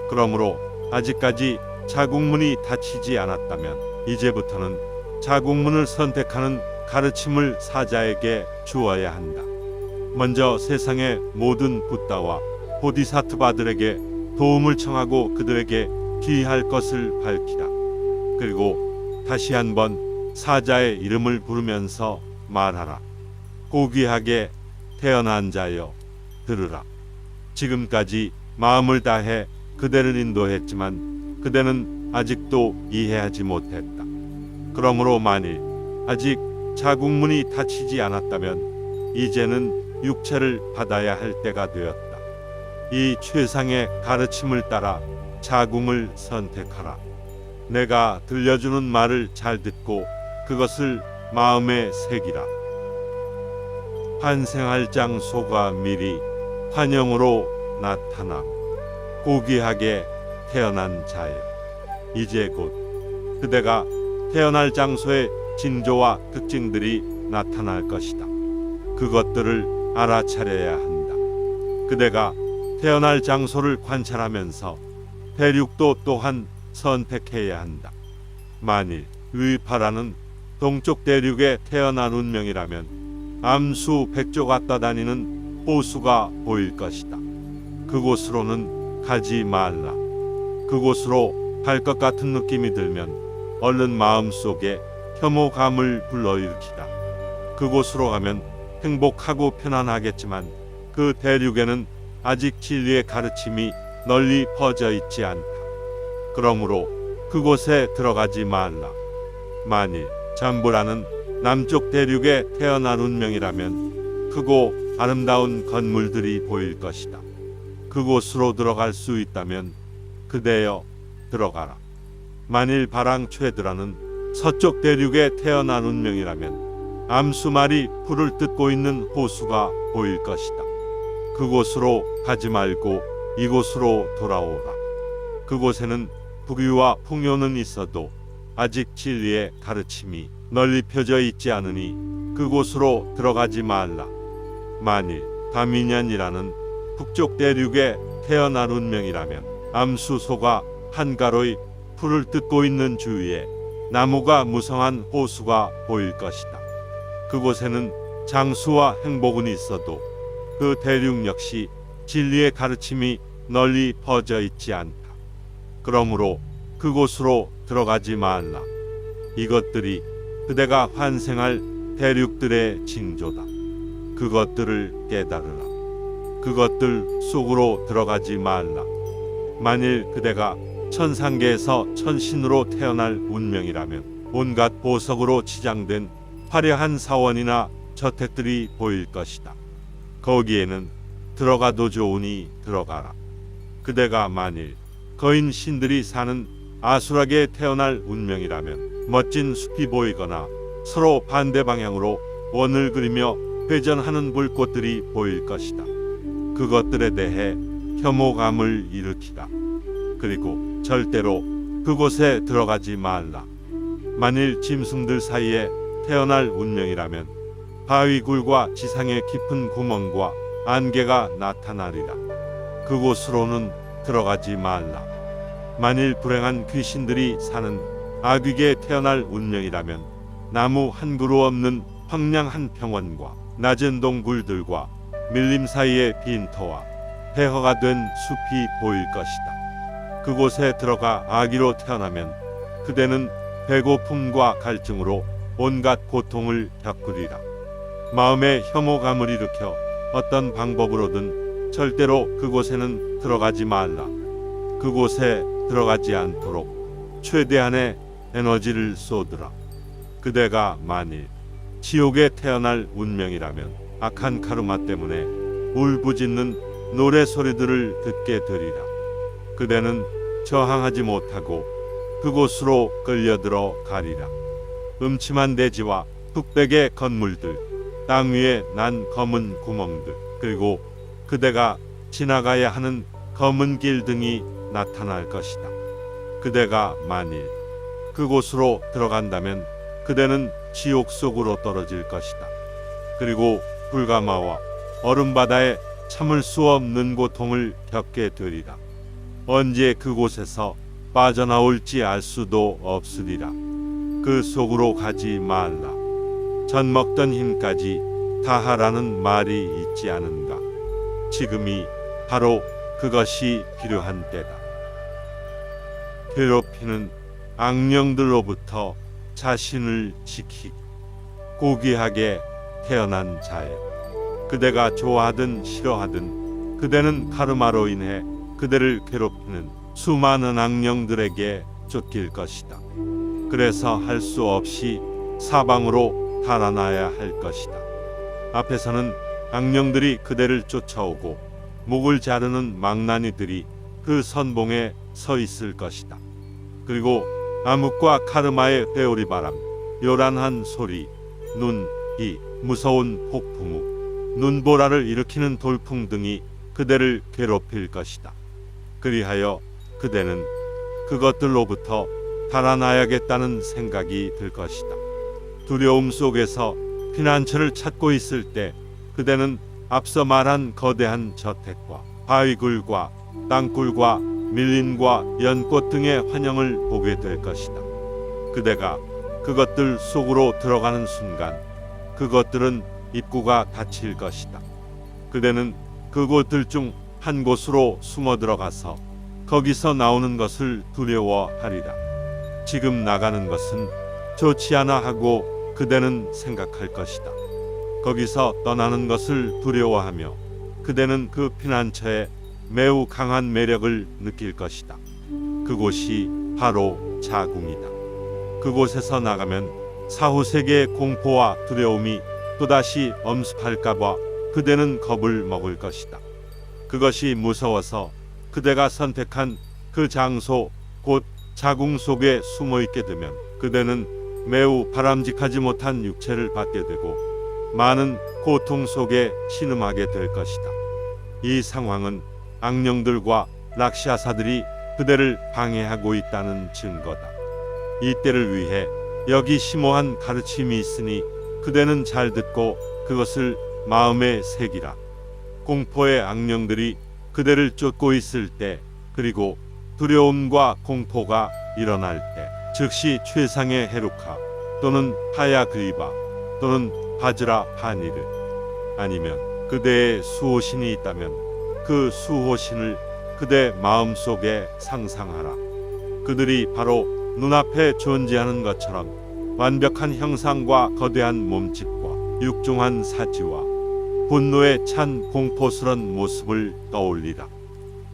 그러므로 아직까지 자국문이 닫히지 않았다면 이제부터는 자국문을 선택하는 가르침을 사자에게 주어야 한다. 먼저 세상의 모든 붓다와 보디사트바들에게 도움을 청하고 그들에게 기할 것을 밝히라. 그리고 다시 한번 사자의 이름을 부르면서 말하라. 고귀하게 태어난 자여 들으라. 지금까지 마음을 다해 그대를 인도했지만 그대는 아직도 이해하지 못했다. 그러므로 만일 아직 자국문이 닫히지 않았다면 이제는 육체를 받아야 할 때가 되었다. 이 최상의 가르침을 따라 자궁을 선택하라. 내가 들려주는 말을 잘 듣고 그것을 마음에 새기라. 환생할 장소가 미리 환영으로 나타남. 고귀하게 태어난 자여, 이제 곧 그대가 태어날 장소의 징조와 특징들이 나타날 것이다. 그것들을 알아차려야 한다. 그대가 태어날 장소를 관찰하면서 대륙도 또한 선택해야 한다. 만일 위파라는 동쪽 대륙에 태어난 운명이라면 암수 백조가 떠다니는 호수가 보일 것이다. 그곳으로는 가지 말라. 그곳으로 갈 것 같은 느낌이 들면 얼른 마음속에 혐오감을 불러일으키라. 그곳으로 가면 행복하고 편안하겠지만 그 대륙에는 아직 진리의 가르침이 널리 퍼져 있지 않다. 그러므로 그곳에 들어가지 말라. 만일 잠부라는 남쪽 대륙에 태어난 운명이라면 크고 아름다운 건물들이 보일 것이다. 그곳으로 들어갈 수 있다면 그대여 들어가라. 만일 바랑최드라는 서쪽 대륙에 태어난 운명이라면 암수말이 풀을 뜯고 있는 호수가 보일 것이다. 그곳으로 가지 말고 이곳으로 돌아오라. 그곳에는 부귀와 풍요는 있어도 아직 진리의 가르침이 널리 펴져 있지 않으니 그곳으로 들어가지 말라. 만일 다미년이라는 북쪽 대륙에 태어난 운명이라면 암수소가 한가로이 풀을 뜯고 있는 주위에 나무가 무성한 호수가 보일 것이다. 그곳에는 장수와 행복은 있어도 그 대륙 역시 진리의 가르침이 널리 퍼져 있지 않다. 그러므로 그곳으로 들어가지 말라. 이것들이 그대가 환생할 대륙들의 징조다. 그것들을 깨달으라. 그것들 속으로 들어가지 말라. 만일 그대가 천상계에서 천신으로 태어날 운명이라면 온갖 보석으로 치장된 화려한 사원이나 저택들이 보일 것이다. 거기에는 들어가도 좋으니 들어가라. 그대가 만일 거인 신들이 사는 아수락에 태어날 운명이라면 멋진 숲이 보이거나 서로 반대 방향으로 원을 그리며 회전하는 불꽃들이 보일 것이다. 그것들에 대해 혐오감을 일으키라. 그리고 절대로 그곳에 들어가지 말라. 만일 짐승들 사이에 태어날 운명이라면 바위굴과 지상의 깊은 구멍과 안개가 나타나리라. 그곳으로는 들어가지 말라. 만일 불행한 귀신들이 사는 악귀에 태어날 운명이라면 나무 한 그루 없는 황량한 평원과 낮은 동굴들과 밀림 사이의 빈터와 폐허가 된 숲이 보일 것이다. 그곳에 들어가 아기로 태어나면 그대는 배고픔과 갈증으로 온갖 고통을 겪으리라. 마음에 혐오감을 일으켜 어떤 방법으로든 절대로 그곳에는 들어가지 말라. 그곳에 들어가지 않도록 최대한의 에너지를 쏟으라. 그대가 만일 지옥에 태어날 운명이라면 악한 카르마 때문에 울부짖는 노래 소리들을 듣게 되리라. 그대는 저항하지 못하고 그곳으로 끌려들어 가리라. 음침한 대지와 흑백의 건물들, 땅 위에 난 검은 구멍들, 그리고 그대가 지나가야 하는 검은 길 등이 나타날 것이다. 그대가 만일 그곳으로 들어간다면 그대는 지옥 속으로 떨어질 것이다. 그리고 불가마와 얼음바다에 참을 수 없는 고통을 겪게 되리라. 언제 그곳에서 빠져나올지 알 수도 없으리라. 그 속으로 가지 말라. 전 먹던 힘까지 다하라는 말이 있지 않은가. 지금이 바로 그것이 필요한 때다. 괴롭히는 악령들로부터 자신을 지키고 고귀하게 태어난 자여, 그대가 좋아하든 싫어하든 그대는 카르마로 인해 그대를 괴롭히는 수많은 악령들에게 쫓길 것이다. 그래서 할 수 없이 사방으로 달아나야 할 것이다. 앞에서는 악령들이 그대를 쫓아오고 목을 자르는 망나니들이 그 선봉에 서 있을 것이다. 그리고 암흑과 카르마의 회오리 바람, 요란한 소리, 눈, 이 무서운 폭풍 후 눈보라를 일으키는 돌풍 등이 그대를 괴롭힐 것이다. 그리하여 그대는 그것들로부터 달아나야겠다는 생각이 들 것이다. 두려움 속에서 피난처를 찾고 있을 때 그대는 앞서 말한 거대한 저택과 바위굴과 땅굴과 밀림과 연꽃 등의 환영을 보게 될 것이다. 그대가 그것들 속으로 들어가는 순간 그것들은 입구가 닫힐 것이다. 그대는 그곳들 중 한 곳으로 숨어 들어가서 거기서 나오는 것을 두려워하리라. 지금 나가는 것은 좋지 않아 하고 그대는 생각할 것이다. 거기서 떠나는 것을 두려워하며 그대는 그 피난처에 매우 강한 매력을 느낄 것이다. 그곳이 바로 자궁이다. 그곳에서 나가면 사후세계의 공포와 두려움이 또다시 엄습할까봐 그대는 겁을 먹을 것이다. 그것이 무서워서 그대가 선택한 그 장소, 곧 자궁 속에 숨어 있게 되면 그대는 매우 바람직하지 못한 육체를 받게 되고 많은 고통 속에 신음하게 될 것이다. 이 상황은 악령들과 락시아사들이 그대를 방해하고 있다는 증거다. 이 때를 위해 여기 심오한 가르침이 있으니 그대는 잘 듣고 그것을 마음에 새기라. 공포의 악령들이 그대를 쫓고 있을 때, 그리고 두려움과 공포가 일어날 때 즉시 최상의 헤루카 또는 하야그리바 또는 바즈라 파니르, 아니면 그대의 수호신이 있다면 그 수호신을 그대 마음속에 상상하라. 그들이 바로 눈앞에 존재하는 것처럼 완벽한 형상과 거대한 몸집과 육중한 사지와 분노에 찬 공포스런 모습을 떠올리라.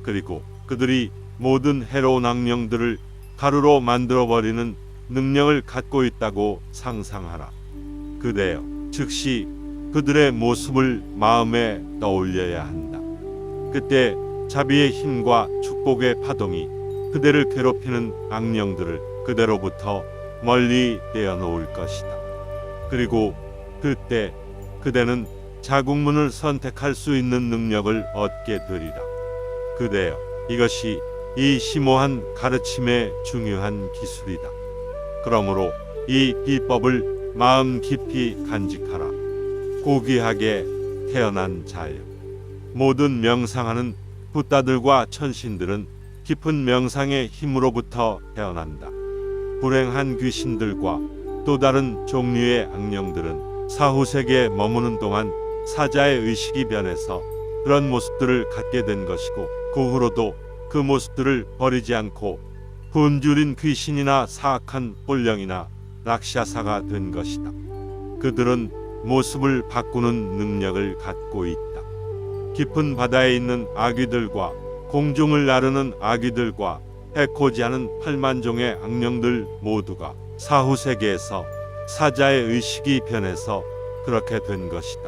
그리고 그들이 모든 해로운 악령들을 가루로 만들어버리는 능력을 갖고 있다고 상상하라. 그대여, 즉시 그들의 모습을 마음에 떠올려야 한다. 그때 자비의 힘과 축복의 파동이 그대를 괴롭히는 악령들을 그대로부터 멀리 떼어놓을 것이다. 그리고 그때 그대는 자궁문을 선택할 수 있는 능력을 얻게 되리라. 그대여, 이것이 이 심오한 가르침의 중요한 기술이다. 그러므로 이 비법을 마음 깊이 간직하라. 고귀하게 태어난 자여, 모든 명상하는 붓다들과 천신들은 깊은 명상의 힘으로부터 태어난다. 불행한 귀신들과 또 다른 종류의 악령들은 사후세계에 머무는 동안 사자의 의식이 변해서 그런 모습들을 갖게 된 것이고 그 후로도 그 모습들을 버리지 않고 굶주린 귀신이나 사악한 꼴령이나 락샤사가 된 것이다. 그들은 모습을 바꾸는 능력을 갖고 있다. 깊은 바다에 있는 아귀들과 공중을 나르는 아귀들과 해코지하는 8만 종의 악령들 모두가 사후세계에서 사자의 의식이 변해서 그렇게 된 것이다.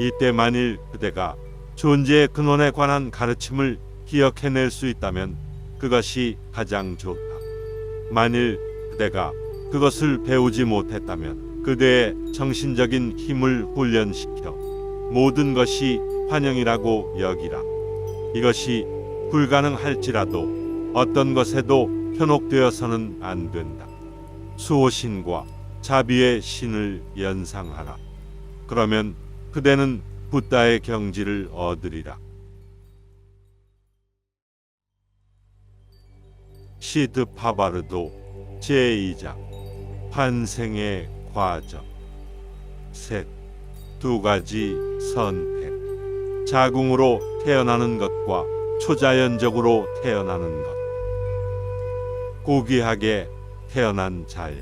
이때 만일 그대가 존재의 근원에 관한 가르침을 기억해낼 수 있다면 그것이 가장 좋다. 만일 그대가 그것을 배우지 못했다면 그대의 정신적인 힘을 훈련시켜 모든 것이 환영이라고 여기라. 이것이 불가능할지라도 어떤 것에도 현혹되어서는 안 된다. 수호신과 자비의 신을 연상하라. 그러면 그대는 붓다의 경지를 얻으리라. 시드파바르도 제2장 환생의 과정. 셋. 두 가지 선택. 자궁으로 태어나는 것과 초자연적으로 태어나는 것. 고귀하게 태어난 자여.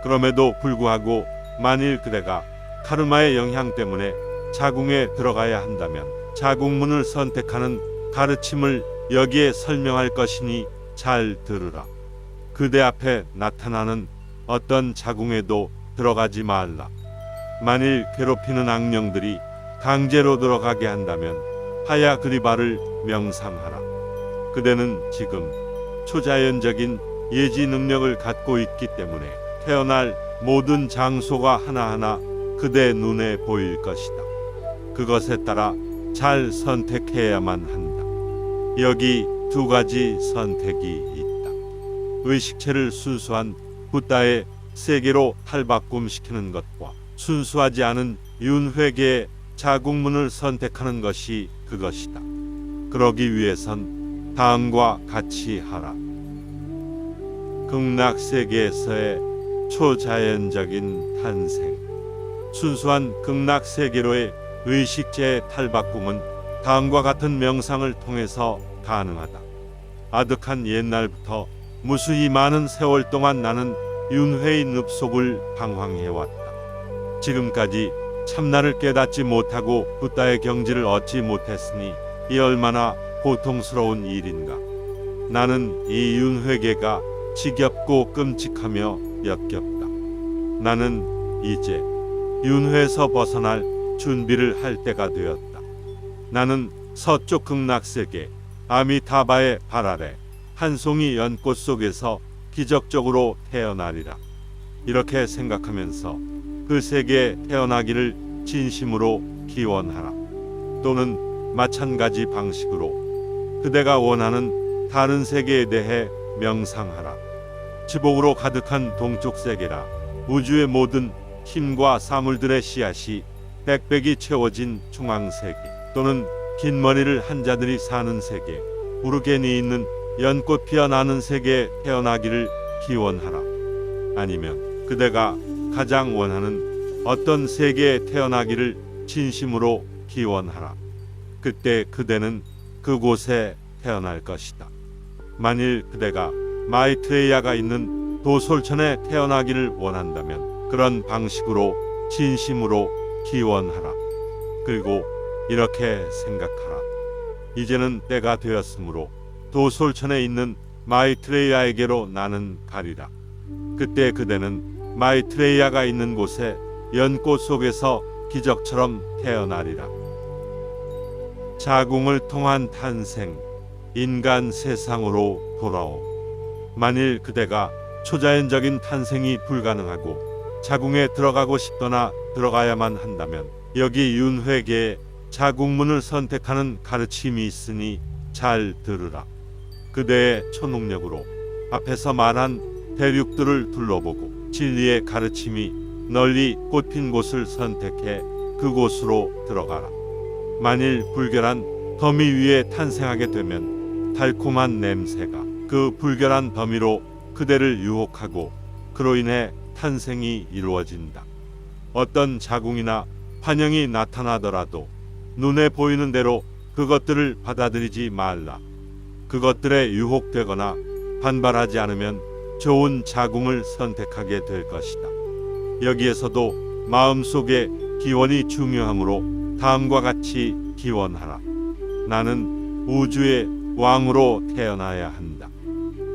그럼에도 불구하고 만일 그대가 카르마의 영향 때문에 자궁에 들어가야 한다면 자궁문을 선택하는 가르침을 여기에 설명할 것이니 잘 들으라. 그대 앞에 나타나는 어떤 자궁에도 들어가지 말라. 만일 괴롭히는 악령들이 강제로 들어가게 한다면 하야 그리바를 명상하라. 그대는 지금 초자연적인 예지 능력을 갖고 있기 때문에 태어날 모든 장소가 하나하나 그대 눈에 보일 것이다. 그것에 따라 잘 선택해야만 한다. 여기 두 가지 선택이 있다. 의식체를 순수한 붓다의 세계로 탈바꿈시키는 것과 순수하지 않은 윤회계의 자궁문을 선택하는 것이 그것이다. 그러기 위해선 다음과 같이 하라. 극락세계에서의 초자연적인 탄생. 순수한 극락세계로의 의식체의 탈바꿈은 다음과 같은 명상을 통해서 가능하다. 아득한 옛날부터 무수히 많은 세월 동안 나는 윤회의 늪속을 방황해왔다. 지금까지 참나를 깨닫지 못하고 붓다의 경지를 얻지 못했으니 이 얼마나 고통스러운 일인가. 나는 이 윤회계가 지겹고 끔찍하며 역겹다. 나는 이제 윤회에서 벗어날 준비를 할 때가 되었다. 나는 서쪽 극락세계 아미타바의 발 아래 한 송이 연꽃 속에서 기적적으로 태어나리라. 이렇게 생각하면서 그 세계에 태어나기를 진심으로 기원하라. 또는 마찬가지 방식으로 그대가 원하는 다른 세계에 대해 명상하라. 지복으로 가득한 동쪽 세계라. 우주의 모든 힘과 사물들의 씨앗이 빽빽이 채워진 중앙세계, 또는 긴 머리를 한 자들이 사는 세계, 우르겐이 있는 연꽃 피어나는 세계에 태어나기를 기원하라. 아니면 그대가 가장 원하는 어떤 세계에 태어나기를 진심으로 기원하라. 그때 그대는 그곳에 태어날 것이다. 만일 그대가 마이트레이아가 있는 도솔천에 태어나기를 원한다면 그런 방식으로 진심으로 기원하라. 그리고 이렇게 생각하라. 이제는 때가 되었으므로 도솔천에 있는 마이트레이아에게로 나는 가리라. 그때 그대는 마이트레이아가 있는 곳에 연꽃 속에서 기적처럼 태어나리라. 자궁을 통한 탄생, 인간 세상으로 돌아옴. 만일 그대가 초자연적인 탄생이 불가능하고 자궁에 들어가고 싶거나 들어가야만 한다면 여기 윤회계에 자궁문을 선택하는 가르침이 있으니 잘 들으라. 그대의 초능력으로 앞에서 말한 대륙들을 둘러보고 진리의 가르침이 널리 꽃핀 곳을 선택해 그곳으로 들어가라. 만일 불결한 더미 위에 탄생하게 되면 달콤한 냄새가 그 불결한 더미로 그대를 유혹하고 그로 인해 탄생이 이루어진다. 어떤 자궁이나 환영이 나타나더라도 눈에 보이는 대로 그것들을 받아들이지 말라. 그것들에 유혹되거나 반발하지 않으면 좋은 자궁을 선택하게 될 것이다. 여기에서도 마음속에 기원이 중요하므로 다음과 같이 기원하라. 나는 우주의 왕으로 태어나야 한다.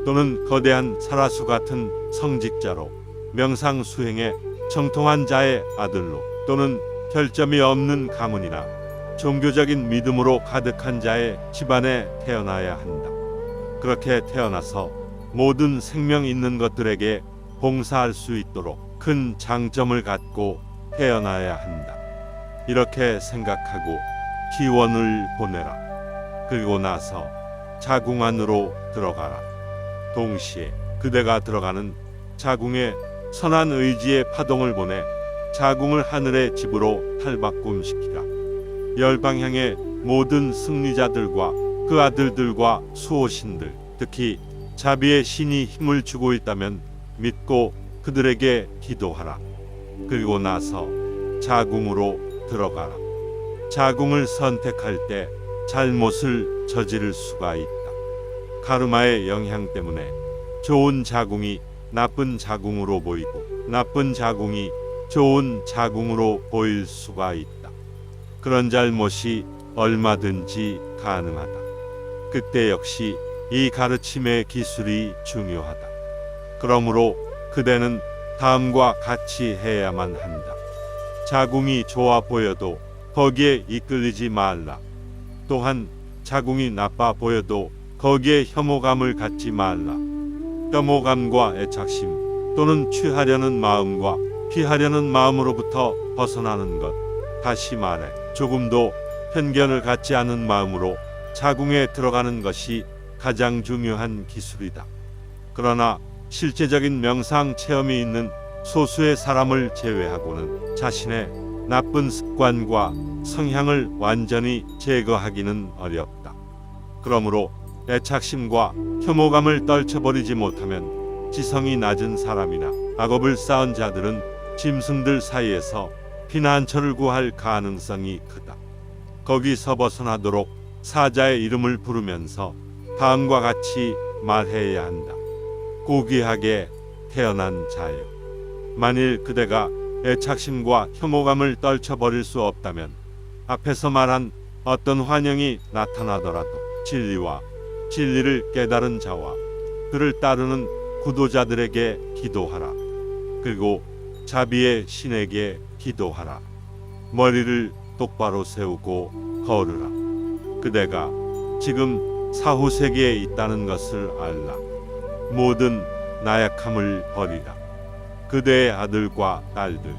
또는 거대한 사라수 같은 성직자로 명상수행에 정통한 자의 아들로, 또는 결점이 없는 가문이나 종교적인 믿음으로 가득한 자의 집안에 태어나야 한다. 그렇게 태어나서 모든 생명 있는 것들에게 봉사할 수 있도록 큰 장점을 갖고 태어나야 한다. 이렇게 생각하고 기원을 보내라. 그리고 나서 자궁 안으로 들어가라. 동시에 그대가 들어가는 자궁에 선한 의지의 파동을 보내 자궁을 하늘의 집으로 탈바꿈시키라. 열방향의 모든 승리자들과 그 아들들과 수호신들, 특히 자비의 신이 힘을 주고 있다면 믿고 그들에게 기도하라. 그리고 나서 자궁으로 들어가라. 자궁을 선택할 때 잘못을 저지를 수가 있다. 카르마의 영향 때문에 좋은 자궁이 나쁜 자궁으로 보이고 나쁜 자궁이 좋은 자궁으로 보일 수가 있다. 그런 잘못이 얼마든지 가능하다. 그때 역시 이 가르침의 기술이 중요하다. 그러므로 그대는 다음과 같이 해야만 한다. 자궁이 좋아 보여도 거기에 이끌리지 말라. 또한 자궁이 나빠 보여도 거기에 혐오감을 갖지 말라. 혐오감과 애착심 또는 취하려는 마음과 피하려는 마음으로부터 벗어나는 것, 다시 말해 조금도 편견을 갖지 않은 마음으로 자궁에 들어가는 것이 가장 중요한 기술이다. 그러나 실제적인 명상 체험이 있는 소수의 사람을 제외하고는 자신의 나쁜 습관과 성향을 완전히 제거하기는 어렵다. 그러므로 애착심과 혐오감을 떨쳐버리지 못하면 지성이 낮은 사람이나 악업을 쌓은 자들은 짐승들 사이에서 피난처를 구할 가능성이 크다. 거기서 벗어나도록 사자의 이름을 부르면서 다음과 같이 말해야 한다. 고귀하게 태어난 자여, 만일 그대가 애착심과 혐오감을 떨쳐버릴 수 없다면 앞에서 말한 어떤 환영이 나타나더라도 진리와 진리를 깨달은 자와 그를 따르는 구도자들에게 기도하라. 그리고 자비의 신에게 기도하라. 머리를 똑바로 세우고 걸으라. 그대가 지금 사후세계에 있다는 것을 알라. 모든 나약함을 버리라. 그대의 아들과 딸들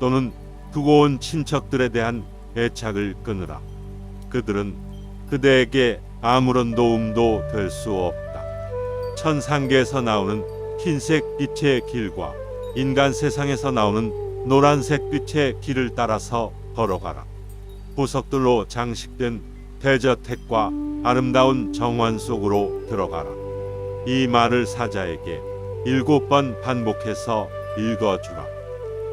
또는 두고 온 친척들에 대한 애착을 끊으라. 그들은 그대에게 아무런 도움도 될 수 없다. 천상계에서 나오는 흰색 빛의 길과 인간 세상에서 나오는 노란색 빛의 길을 따라서 걸어가라. 보석들로 장식된 대저택과 아름다운 정원 속으로 들어가라. 이 말을 사자에게 7번 반복해서 읽어주라.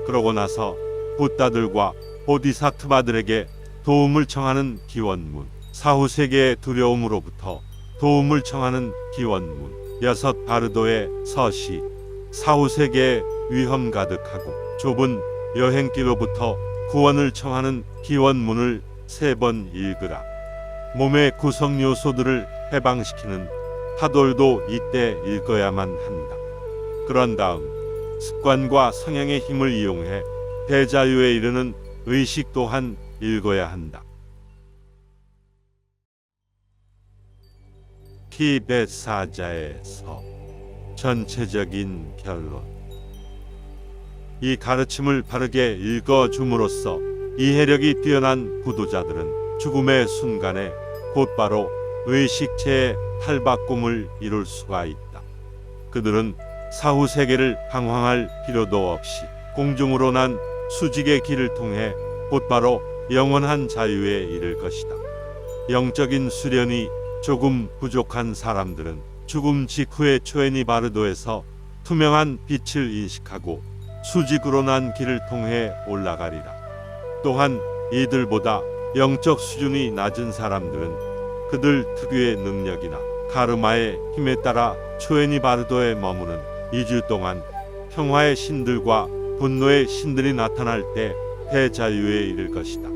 그러고 나서 붓다들과 보디사트바들에게 도움을 청하는 기원문, 사후세계의 두려움으로부터 도움을 청하는 기원문, 6 바르도의 서시, 사후세계의 위험 가득하고 좁은 여행길로부터 구원을 청하는 기원문을 3번 읽으라. 몸의 구성 요소들을 해방시키는 타돌도 이때 읽어야만 한다. 그런 다음 습관과 성향의 힘을 이용해 대자유에 이르는 의식 또한 읽어야 한다. 티벳 사자에서 전체적인 결론. 이 가르침을 바르게 읽어줌으로써 이해력이 뛰어난 구도자들은 죽음의 순간에 곧바로 의식체의 탈바꿈을 이룰 수가 있다. 그들은 사후세계를 방황할 필요도 없이 공중으로 난 수직의 길을 통해 곧바로 영원한 자유에 이를 것이다. 영적인 수련이 조금 부족한 사람들은 죽음 직후의 초에니 바르도에서 투명한 빛을 인식하고 수직으로 난 길을 통해 올라가리라. 또한 이들보다 영적 수준이 낮은 사람들은 그들 특유의 능력이나 카르마의 힘에 따라 초에니 바르도에 머무는 2주 동안 평화의 신들과 분노의 신들이 나타날 때 대자유에 이를 것이다.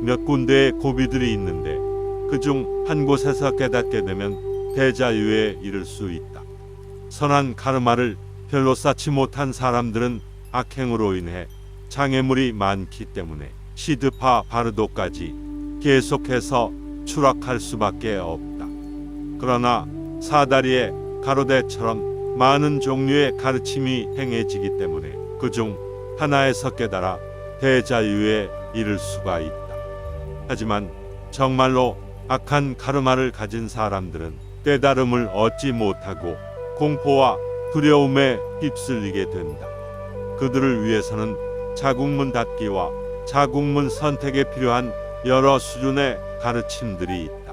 몇 군데의 고비들이 있는데 그중 한 곳에서 깨닫게 되면 대자유에 이를 수 있다. 선한 카르마를 별로 쌓지 못한 사람들은 악행으로 인해 장애물이 많기 때문에 시드파 바르도까지 계속해서 추락할 수밖에 없다. 그러나 사다리의 가로대처럼 많은 종류의 가르침이 행해지기 때문에 그중 하나에서 깨달아 대자유에 이를 수가 있다. 하지만 정말로 악한 카르마를 가진 사람들은 깨달음을 얻지 못하고 공포와 두려움에 휩쓸리게 된다. 그들을 위해서는 자국문 닫기와 자국문 선택에 필요한 여러 수준의 가르침들이 있다.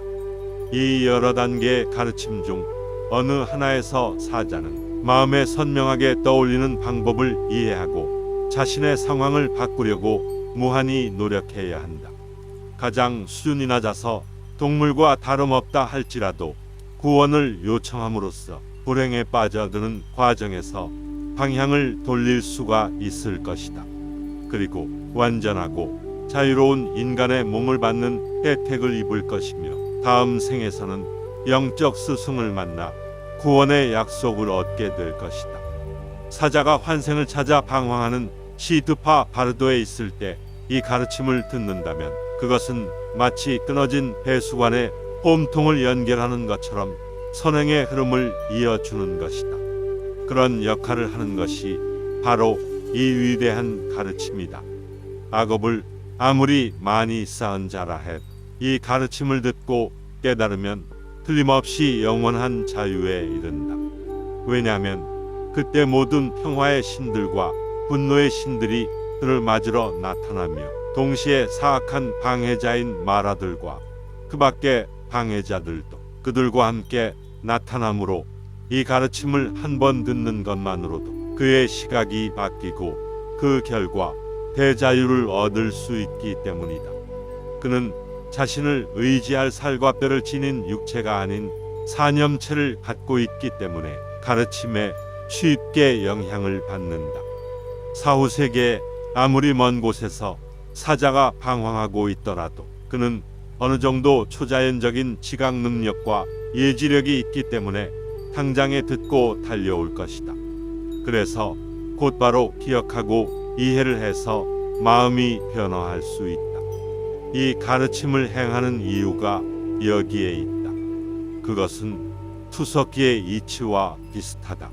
이 여러 단계의 가르침 중 어느 하나에서 사자는 마음에 선명하게 떠올리는 방법을 이해하고 자신의 상황을 바꾸려고 무한히 노력해야 한다. 가장 수준이 낮아서 동물과 다름없다 할지라도 구원을 요청함으로써 불행에 빠져드는 과정에서 방향을 돌릴 수가 있을 것이다. 그리고 완전하고 자유로운 인간의 몸을 받는 혜택을 입을 것이며 다음 생에서는 영적 스승을 만나 구원의 약속을 얻게 될 것이다. 사자가 환생을 찾아 방황하는 시드파 바르도에 있을 때 이 가르침을 듣는다면 그것은 마치 끊어진 배수관의 홈통을 연결하는 것처럼 선행의 흐름을 이어주는 것이다. 그런 역할을 하는 것이 바로 이 위대한 가르침이다. 악업을 아무리 많이 쌓은 자라 해도 이 가르침을 듣고 깨달으면 틀림없이 영원한 자유에 이른다. 왜냐하면 그때 모든 평화의 신들과 분노의 신들이 그를 맞으러 나타나며 동시에 사악한 방해자인 마라들과 그 밖의 방해자들도 그들과 함께 나타나므로 이 가르침을 한 번 듣는 것만으로도 그의 시각이 바뀌고 그 결과 대자유를 얻을 수 있기 때문이다. 그는 자신을 의지할 살과 뼈를 지닌 육체가 아닌 사념체를 갖고 있기 때문에 가르침에 쉽게 영향을 받는다. 사후세계에 아무리 먼 곳에서 사자가 방황하고 있더라도 그는 어느 정도 초자연적인 지각 능력과 예지력이 있기 때문에 당장에 듣고 달려올 것이다. 그래서 곧바로 기억하고 이해를 해서 마음이 변화할 수 있다. 이 가르침을 행하는 이유가 여기에 있다. 그것은 투석기의 이치와 비슷하다.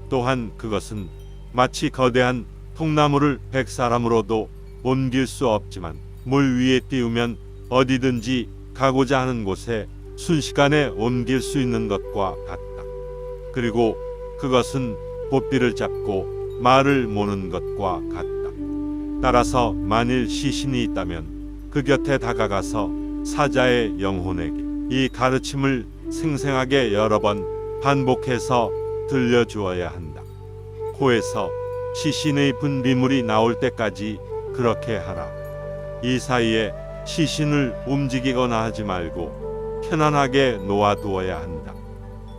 또한 그것은 마치 거대한 통나무를 100사람으로도 옮길 수 없지만 물 위에 띄우면 어디든지 가고자 하는 곳에 순식간에 옮길 수 있는 것과 같다. 그리고 그것은 보삐를 잡고 말을 모는 것과 같다. 따라서 만일 시신이 있다면 그 곁에 다가가서 사자의 영혼에게 이 가르침을 생생하게 여러 번 반복해서 들려주어야 한다. 코에서 시신의 분비물이 나올 때까지 그렇게 하라. 이 사이에 시신을 움직이거나 하지 말고 편안하게 놓아두어야 한다.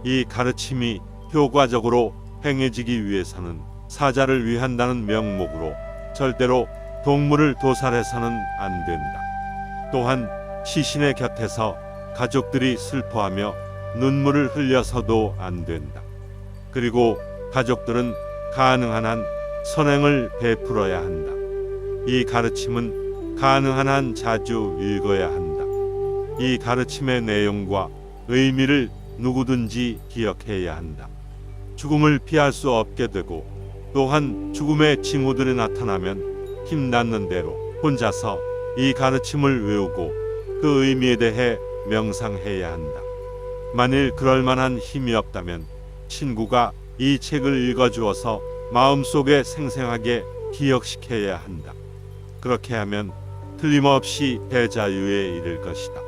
이 가르침이 효과적으로 행해지기 위해서는 사자를 위한다는 명목으로 절대로 동물을 도살해서는 안 된다. 또한 시신의 곁에서 가족들이 슬퍼하며 눈물을 흘려서도 안 된다. 그리고 가족들은 가능한 한 선행을 베풀어야 한다. 이 가르침은 가능한 한 자주 읽어야 한다. 이 가르침의 내용과 의미를 누구든지 기억해야 한다. 죽음을 피할 수 없게 되고 또한 죽음의 징후들이 나타나면 힘닿는 대로 혼자서 이 가르침을 외우고 그 의미에 대해 명상해야 한다. 만일 그럴 만한 힘이 없다면 친구가 이 책을 읽어주어서 마음속에 생생하게 기억시켜야 한다. 그렇게 하면 틀림없이 대자유에 이를 것이다.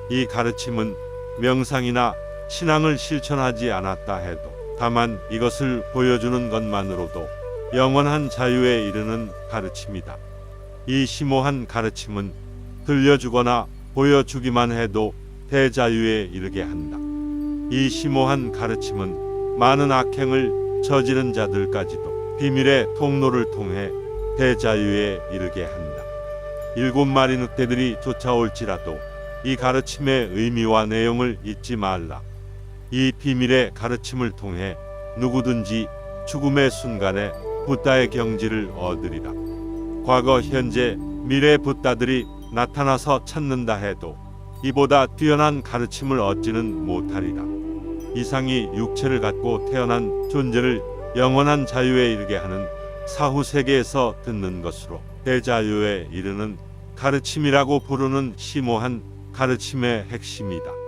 이 가르침은 명상이나 신앙을 실천하지 않았다 해도 다만 이것을 보여주는 것만으로도 영원한 자유에 이르는 가르침이다. 이 심오한 가르침은 들려주거나 보여주기만 해도 대자유에 이르게 한다. 이 심오한 가르침은 많은 악행을 저지른 자들까지도 비밀의 통로를 통해 대자유에 이르게 한다. 7마리 늑대들이 쫓아올지라도 이 가르침의 의미와 내용을 잊지 말라. 이 비밀의 가르침을 통해 누구든지 죽음의 순간에 붓다의 경지를 얻으리라. 과거, 현재, 미래 붓다들이 나타나서 찾는다 해도 이보다 뛰어난 가르침을 얻지는 못하리라. 이상이 육체를 갖고 태어난 존재를 영원한 자유에 이르게 하는 사후 세계에서 듣는 것으로 대자유에 이르는 가르침이라고 부르는 심오한 가르침의 핵심이다.